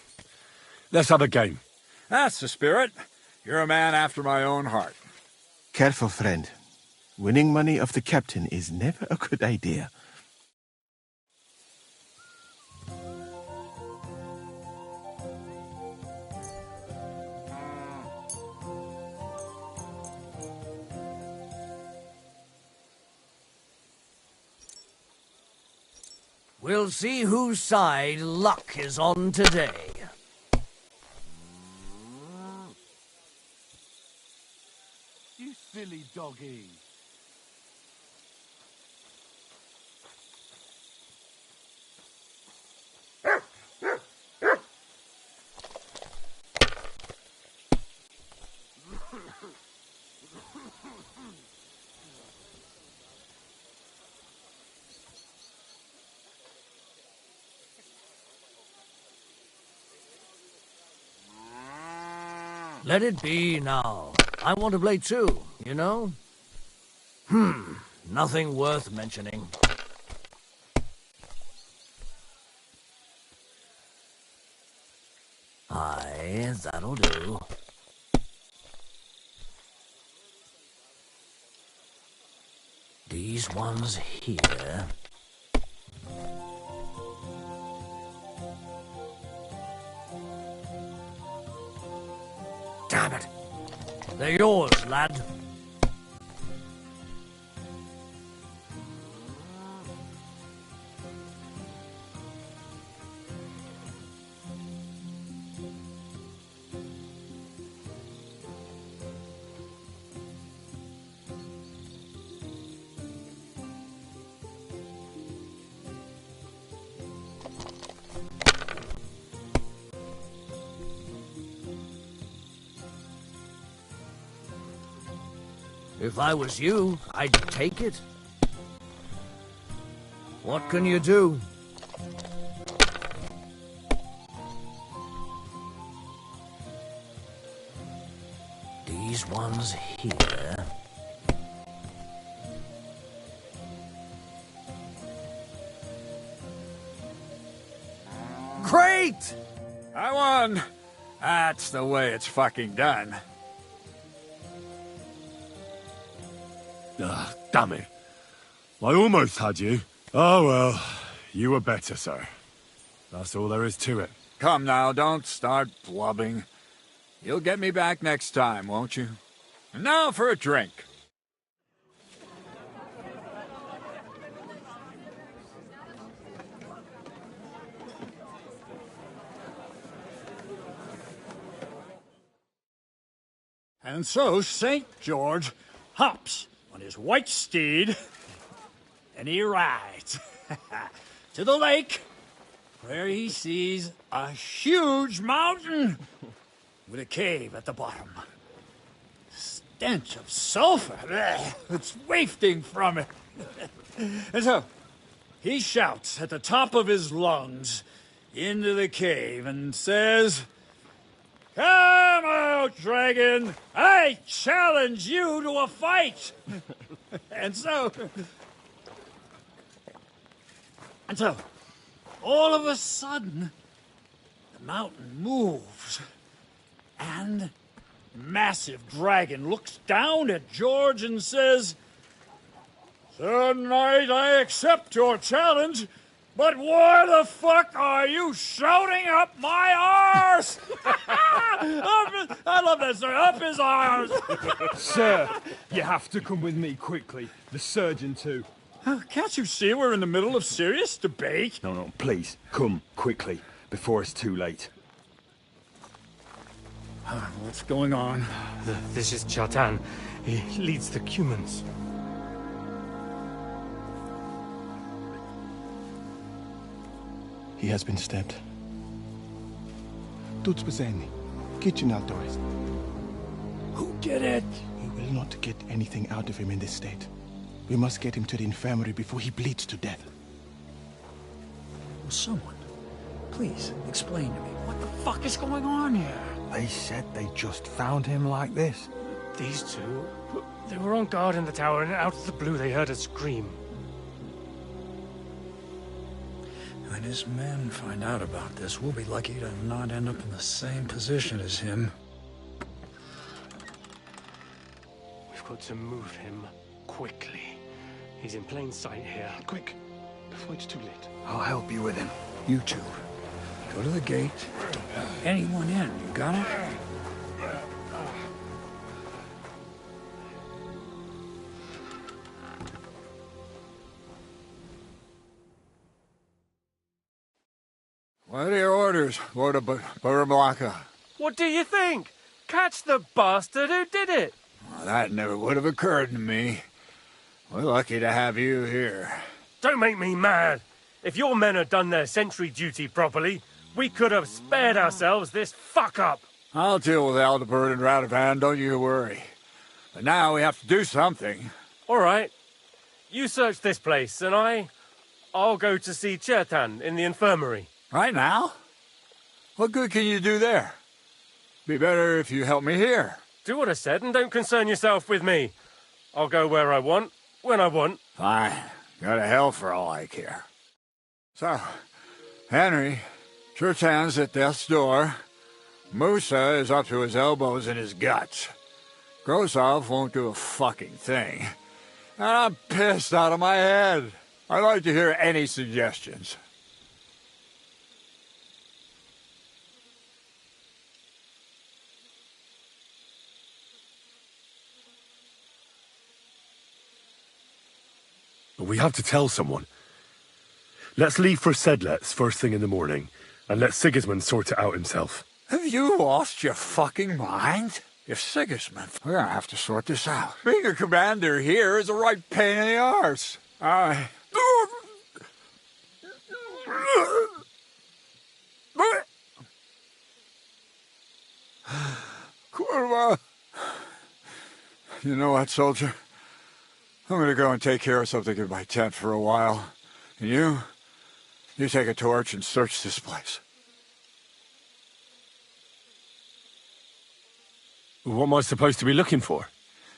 Let's have a game. That's the spirit. You're a man after my own heart. Careful, friend. Winning money off the captain is never a good idea. We'll see whose side luck is on today. You silly doggy. Let it be now. I want to play too, you know? Nothing worth mentioning. Aye, that'll do. These ones here. Damn it. They're yours, lad. If I was you, I'd take it. What can you do? These ones here. Great! I won! That's the way it's fucking done. Ah, damn it. I almost had you. Oh well, you were better, sir. That's all there is to it. Come now, don't start blubbing. You'll get me back next time, won't you? And now for a drink. And so St. George hops on his white steed, and he rides to the lake, where he sees a huge mountain with a cave at the bottom. Stench of sulfur, it's wafting from it. And so he shouts at the top of his lungs into the cave and says, "Come out, dragon! I challenge you to a fight!" And so, all of a sudden, the mountain moves, and massive dragon looks down at George and says, "Sir Knight, I accept your challenge, but why the fuck are you shouting up my arse?" I love that, sir. Up his arse. Sir, you have to come with me quickly. The surgeon too. Can't you see we're in the middle of serious debate? No, please, come quickly, before it's too late. What's going on? This is Chatan. He leads the Cumans. He has been stabbed. Tuts bezeni. Kitchen outdoors. Who did it? We will not get anything out of him in this state. We must get him to the infirmary before he bleeds to death. Will someone please explain to me what the fuck is going on here? They said they just found him like this. These two, they were on guard in the tower, and out of the blue they heard a scream. When his men find out about this, we'll be lucky to not end up in the same position as him. We've got to move him quickly. He's in plain sight here. Quick, before it's too late. I'll help you with him. You two, go to the gate. Don't let anyone in. You got it? What are your orders, Lord of Burblaka? What do you think? Catch the bastard who did it! Well, that never would have occurred to me. We're lucky to have you here. Don't make me mad. If your men had done their sentry duty properly, we could have spared ourselves this fuck-up. I'll deal with Aldebert and Radovan, don't you worry. But now we have to do something. All right. You search this place, and I'll go to see Chertan in the infirmary. Right now? What good can you do there? Be better if you help me here. Do what I said and don't concern yourself with me. I'll go where I want, when I want. Fine. Go to hell for all I care. So, Henry, Chertan's at death's door. Musa is up to his elbows in his guts. Grozov won't do a fucking thing. And I'm pissed out of my head. I'd like to hear any suggestions. We have to tell someone. Let's leave for Sedlets first thing in the morning, and let Sigismund sort it out himself. Have you lost your fucking mind? If Sigismund, we're gonna have to sort this out. Being a commander here is a right pain in the arse. Kurva. You know what, soldier? I'm gonna go and take care of something in my tent for a while. And you take a torch and search this place. What am I supposed to be looking for?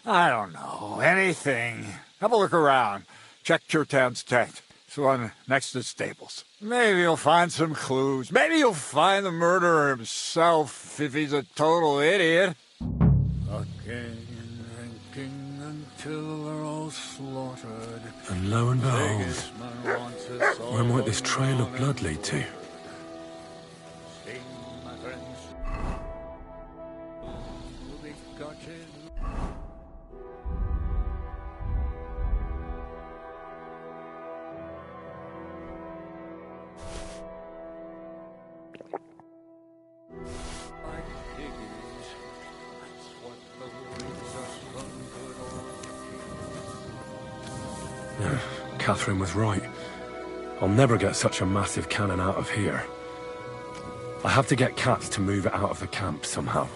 I don't know. Anything. Have a look around. Check Chertan's tent. It's the one next to the stables. Maybe you'll find some clues. Maybe you'll find the murderer himself if he's a total idiot. Fucking drinking until they're all slaughtered. And lo and behold, where might this trail of blood lead to? Catherine was right. I'll never get such a massive cannon out of here. I have to get Katz to move it out of the camp somehow.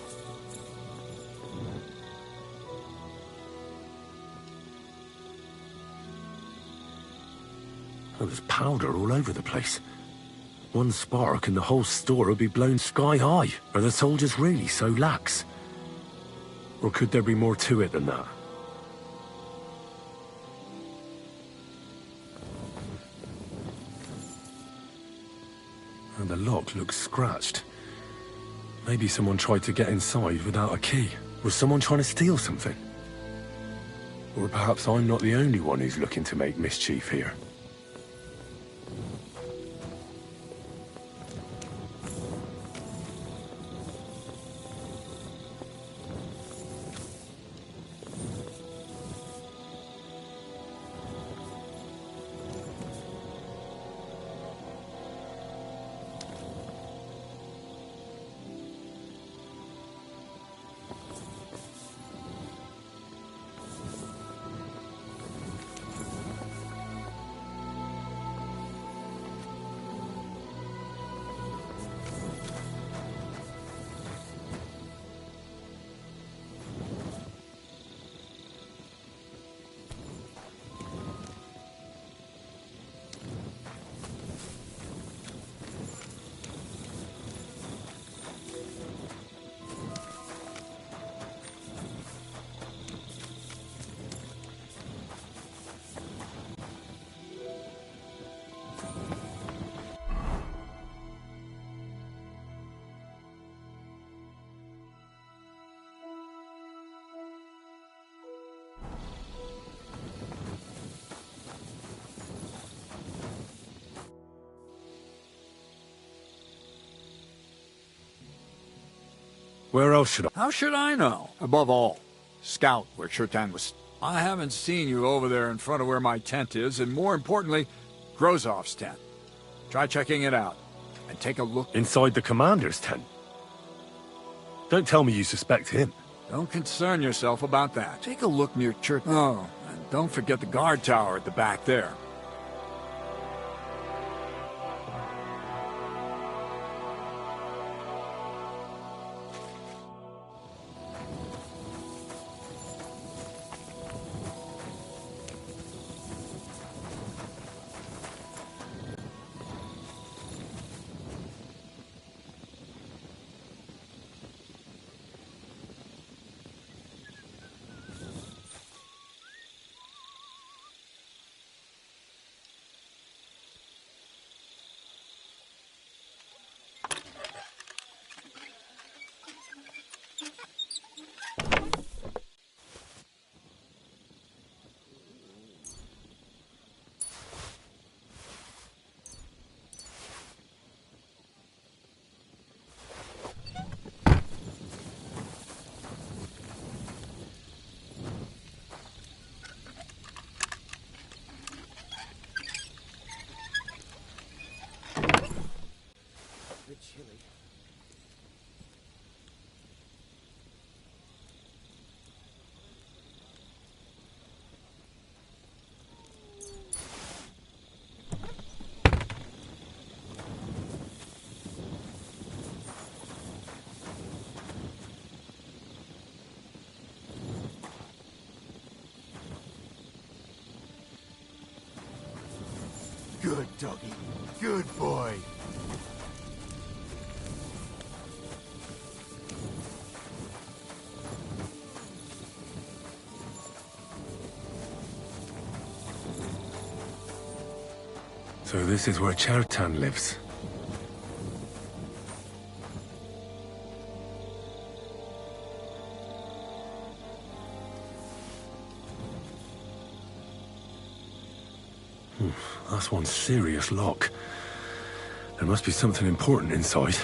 Oh, there's powder all over the place. One spark and the whole store will be blown sky high. Are the soldiers really so lax? Or could there be more to it than that? And the lock looks scratched. Maybe someone tried to get inside without a key. Was someone trying to steal something? Or perhaps I'm not the only one who's looking to make mischief here. Where else should I? How should I know? Above all, scout where Chertan was. I haven't seen you over there in front of where my tent is, and more importantly, Grozov's tent. Try checking it out, and take a look. Inside the commander's tent? Don't tell me you suspect him. Don't concern yourself about that. Take a look near Chertan. Oh, and don't forget the guard tower at the back there. Good doggy. Good boy. So this is where Chertan lives. That's one serious lock. There must be something important inside.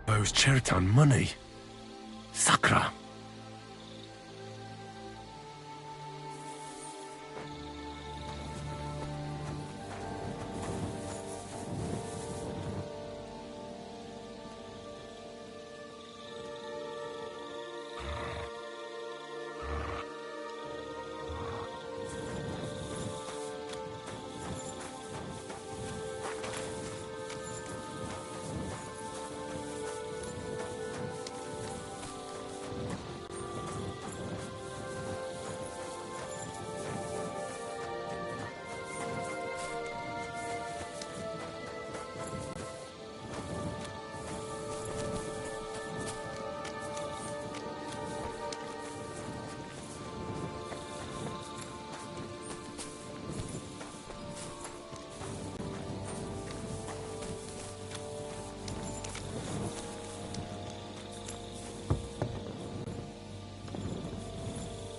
Those Chertan money. Sakra.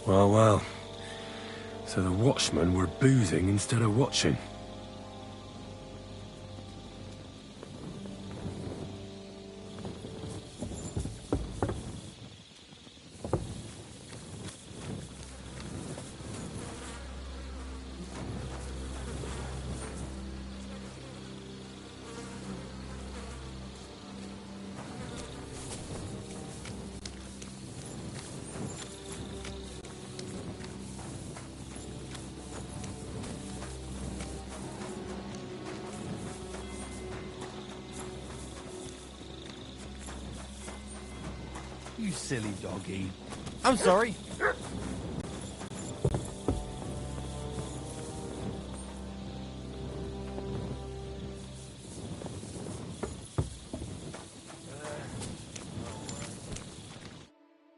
Well, well. So the watchmen were boozing instead of watching. You silly doggy. I'm sorry.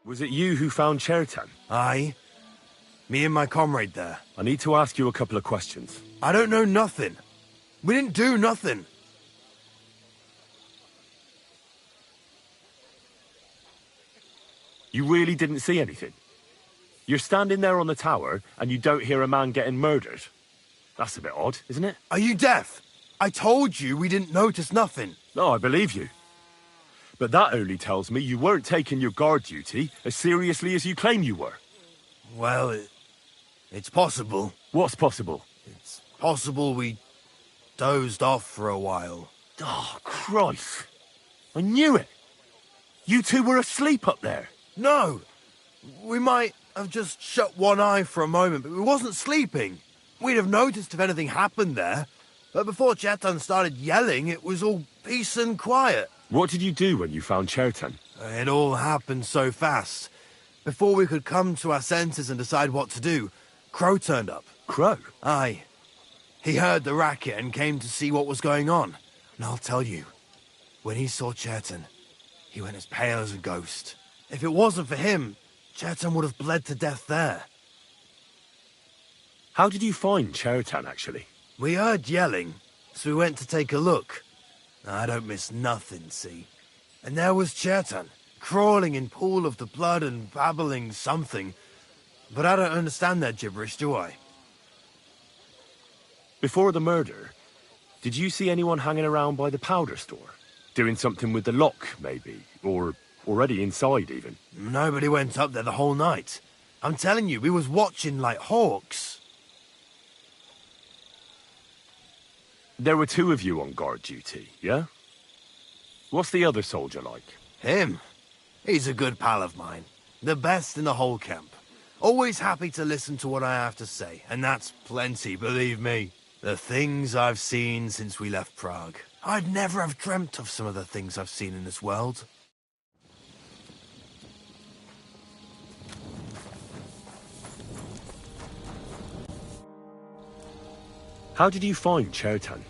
Was it you who found Chertan? Aye. Me and my comrade there. I need to ask you a couple of questions. I don't know nothing. We didn't do nothing. You really didn't see anything? You're standing there on the tower and you don't hear a man getting murdered? That's a bit odd, isn't it? Are you deaf? I told you we didn't notice nothing. No, I believe you. But that only tells me you weren't taking your guard duty as seriously as you claim you were. Well, it's possible. What's possible? It's possible we dozed off for a while. Oh, Christ. I knew it. You two were asleep up there. No! We might have just shut one eye for a moment, but we wasn't sleeping. We'd have noticed if anything happened there. But before Chetan started yelling, it was all peace and quiet. What did you do when you found Chertan? It all happened so fast. Before we could come to our senses and decide what to do, Crow turned up. Crow? Aye. He heard the racket and came to see what was going on. And I'll tell you, when he saw Cherton, he went as pale as a ghost. If it wasn't for him, Cherton would have bled to death there. How did you find Chertan, actually? We heard yelling, so we went to take a look. I don't miss nothing, see? And there was Chertan, crawling in pool of the blood and babbling something. But I don't understand their gibberish, do I? Before the murder, did you see anyone hanging around by the powder store? Doing something with the lock, maybe? Or already inside, even? Nobody went up there the whole night. I'm telling you, we was watching like hawks. There were two of you on guard duty, yeah? What's the other soldier like? Him? He's a good pal of mine. The best in the whole camp. Always happy to listen to what I have to say, and that's plenty, believe me. The things I've seen since we left Prague. I'd never have dreamt of some of the things I've seen in this world. How did you find Chertan?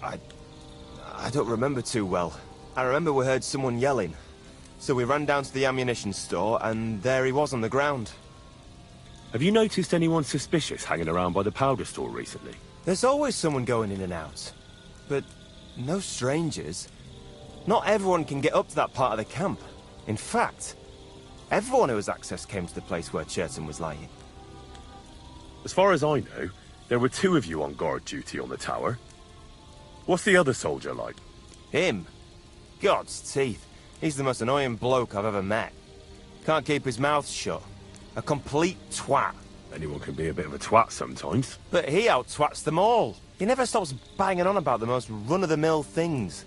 I don't remember too well. I remember we heard someone yelling. So we ran down to the ammunition store, and there he was on the ground. Have you noticed anyone suspicious hanging around by the powder store recently? There's always someone going in and out. But no strangers. Not everyone can get up to that part of the camp. In fact, everyone who has access came to the place where Cherton was lying. As far as I know, there were two of you on guard duty on the tower. What's the other soldier like? Him? God's teeth. He's the most annoying bloke I've ever met. Can't keep his mouth shut. A complete twat. Anyone can be a bit of a twat sometimes. But he out-twats them all. He never stops banging on about the most run-of-the-mill things.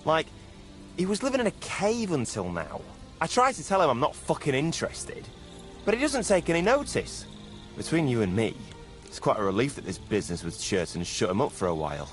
Like, he was living in a cave until now. I tried to tell him I'm not fucking interested, but he doesn't take any notice. Between you and me, it's quite a relief that this business with Cherton shut him up for a while.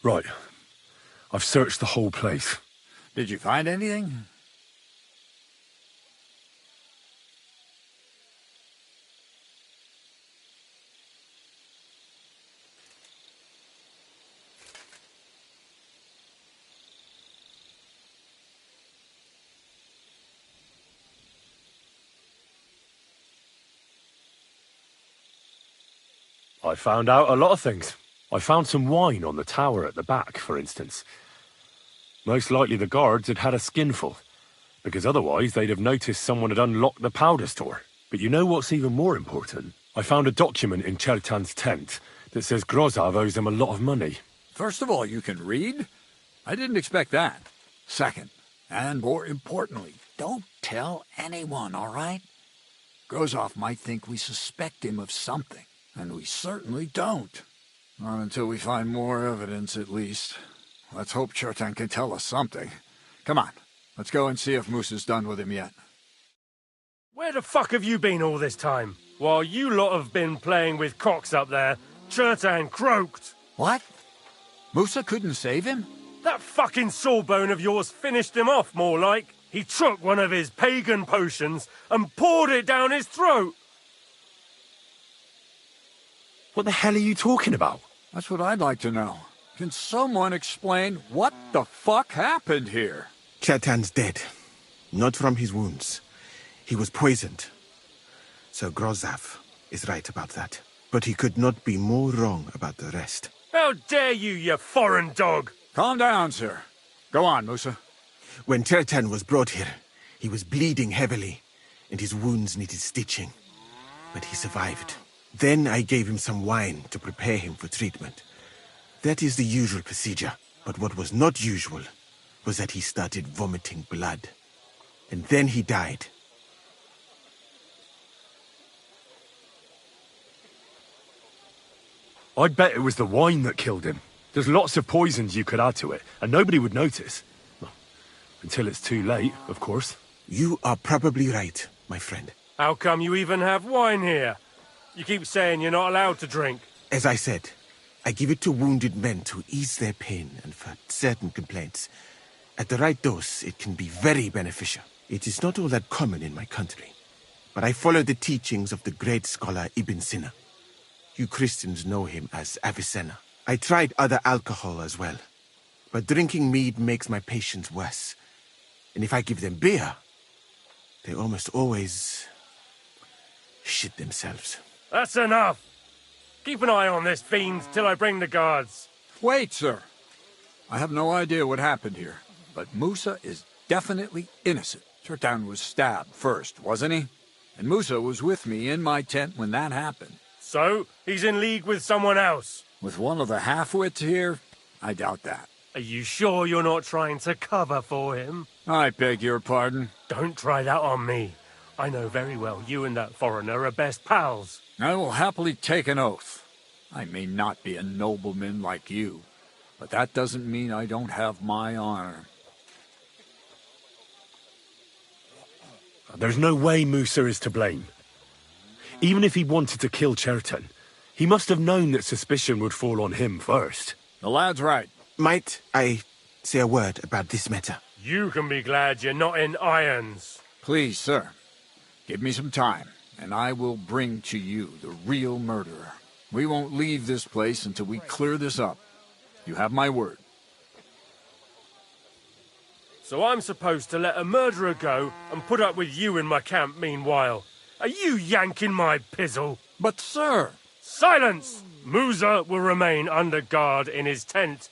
Right. I've searched the whole place. Did you find anything? I found out a lot of things. I found some wine on the tower at the back, for instance. Most likely the guards had had a skinful, because otherwise they'd have noticed someone had unlocked the powder store. But you know what's even more important? I found a document in Chertan's tent that says Grozav owes him a lot of money. First of all, you can read? I didn't expect that. Second, and more importantly, don't tell anyone, all right? Grozov might think we suspect him of something, and we certainly don't. Not until we find more evidence, at least. Let's hope Chertan can tell us something. Come on, let's go and see if Moosa's done with him yet. Where the fuck have you been all this time? While you lot have been playing with cocks up there, Chertan croaked. What? Moosa couldn't save him? That fucking sawbone of yours finished him off, more like. He took one of his pagan potions and poured it down his throat. What the hell are you talking about? That's what I'd like to know. Can someone explain what the fuck happened here? Chertan's dead. Not from his wounds. He was poisoned. So Grozav is right about that. But he could not be more wrong about the rest. How dare you foreign dog! Calm down, sir. Go on, Moosa. When Chertan was brought here, he was bleeding heavily, and his wounds needed stitching. But he survived. Then I gave him some wine to prepare him for treatment. That is the usual procedure. But what was not usual was that he started vomiting blood. And then he died. I'd bet it was the wine that killed him. There's lots of poisons you could add to it, and nobody would notice. Well, until it's too late, of course. You are probably right, my friend. How come you even have wine here? You keep saying you're not allowed to drink. As I said, I give it to wounded men to ease their pain and for certain complaints. At the right dose, it can be very beneficial. It is not all that common in my country, but I follow the teachings of the great scholar Ibn Sina. You Christians know him as Avicenna. I tried other alcohol as well, but drinking mead makes my patients worse. And if I give them beer, they almost always shit themselves. That's enough! Keep an eye on this fiend till I bring the guards. Wait, sir. I have no idea what happened here, but Moosa is definitely innocent. Chertan was stabbed first, wasn't he? And Moosa was with me in my tent when that happened. So, he's in league with someone else? With one of the half-wits here? I doubt that. Are you sure you're not trying to cover for him? I beg your pardon. Don't try that on me. I know very well you and that foreigner are best pals. I will happily take an oath. I may not be a nobleman like you, but that doesn't mean I don't have my honor. There's no way Moosa is to blame. Even if he wanted to kill Chertan, he must have known that suspicion would fall on him first. The lad's right. Might I say a word about this matter? You can be glad you're not in irons. Please, sir. Give me some time, and I will bring to you the real murderer. We won't leave this place until we clear this up. You have my word. So I'm supposed to let a murderer go and put up with you in my camp meanwhile. Are you yanking my pizzle? But, sir... Silence! Moosa will remain under guard in his tent.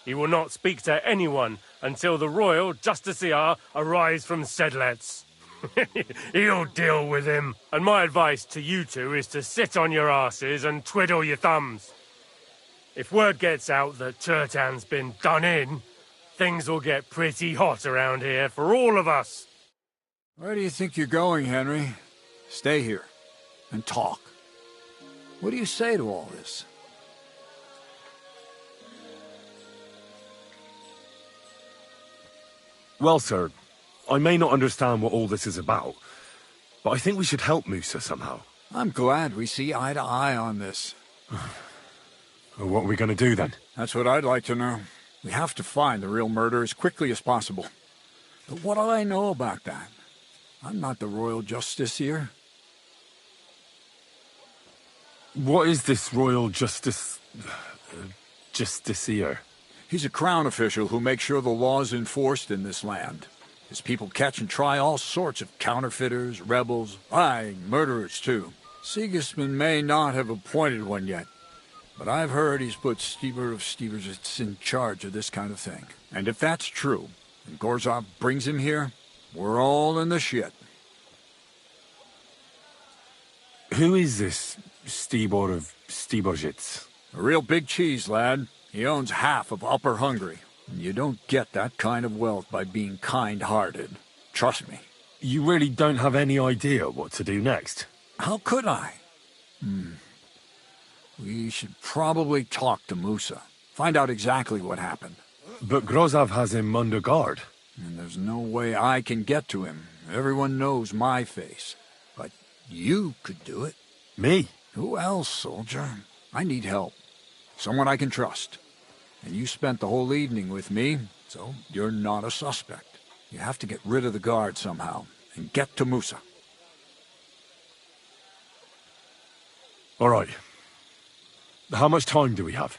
He will not speak to anyone until the royal justiciar arrives from Sedlets. He'll deal with him. And my advice to you two is to sit on your asses and twiddle your thumbs. If word gets out that Chertan's been done in, things will get pretty hot around here for all of us. Where do you think you're going, Henry? Stay here and talk. What do you say to all this? Well, sir, I may not understand what all this is about, but I think we should help Moosa somehow. I'm glad we see eye to eye on this. Well, what are we going to do then? That's what I'd like to know. We have to find the real murderer as quickly as possible. But what do I know about that? I'm not the royal justiciar. What is this royal justiciar? He's a crown official who makes sure the law is enforced in this land. His people catch and try all sorts of counterfeiters, rebels, aye, murderers too. Sigismund may not have appointed one yet, but I've heard he's put Stever of Steversitz in charge of this kind of thing. And if that's true, and Gorzov brings him here, we're all in the shit. Who is this Stibor of Stiborzitz? A real big cheese, lad. He owns half of Upper Hungary. And you don't get that kind of wealth by being kind-hearted. Trust me. You really don't have any idea what to do next? How could I? We should probably talk to Musa. Find out exactly what happened. But Grozov has him under guard. And there's no way I can get to him. Everyone knows my face. But you could do it. Me? Who else, soldier? I need help. Someone I can trust. And you spent the whole evening with me, so you're not a suspect. You have to get rid of the guard somehow, and get to Musa. All right. How much time do we have?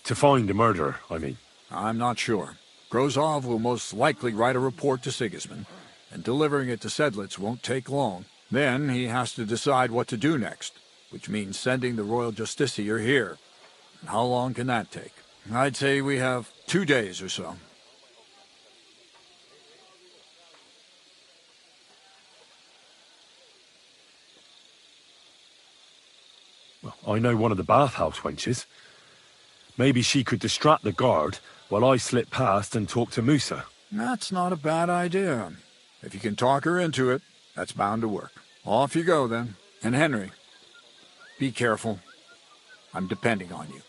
To find the murderer, I mean. I'm not sure. Grozov will most likely write a report to Sigismund, and delivering it to Sedlitz won't take long. Then he has to decide what to do next, which means sending the Royal Justiciar here. And how long can that take? I'd say we have 2 days or so. Well, I know one of the bathhouse wenches. Maybe she could distract the guard while I slip past and talk to Musa. That's not a bad idea. If you can talk her into it, that's bound to work. Off you go, then. And Henry, be careful. I'm depending on you.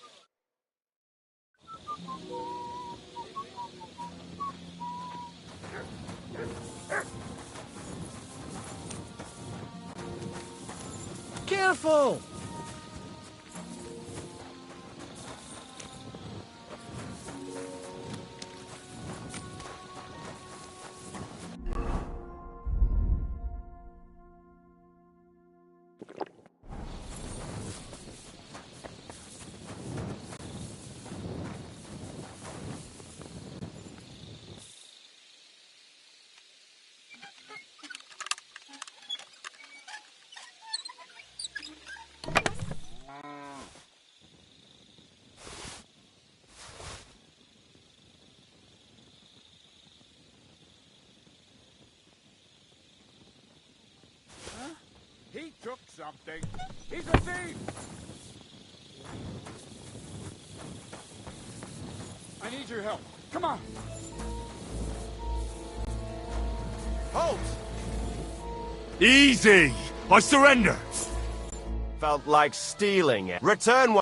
Careful! He took something. He's a thief! I need your help. Come on! Halt! Easy! I surrender! Felt like stealing it. Return what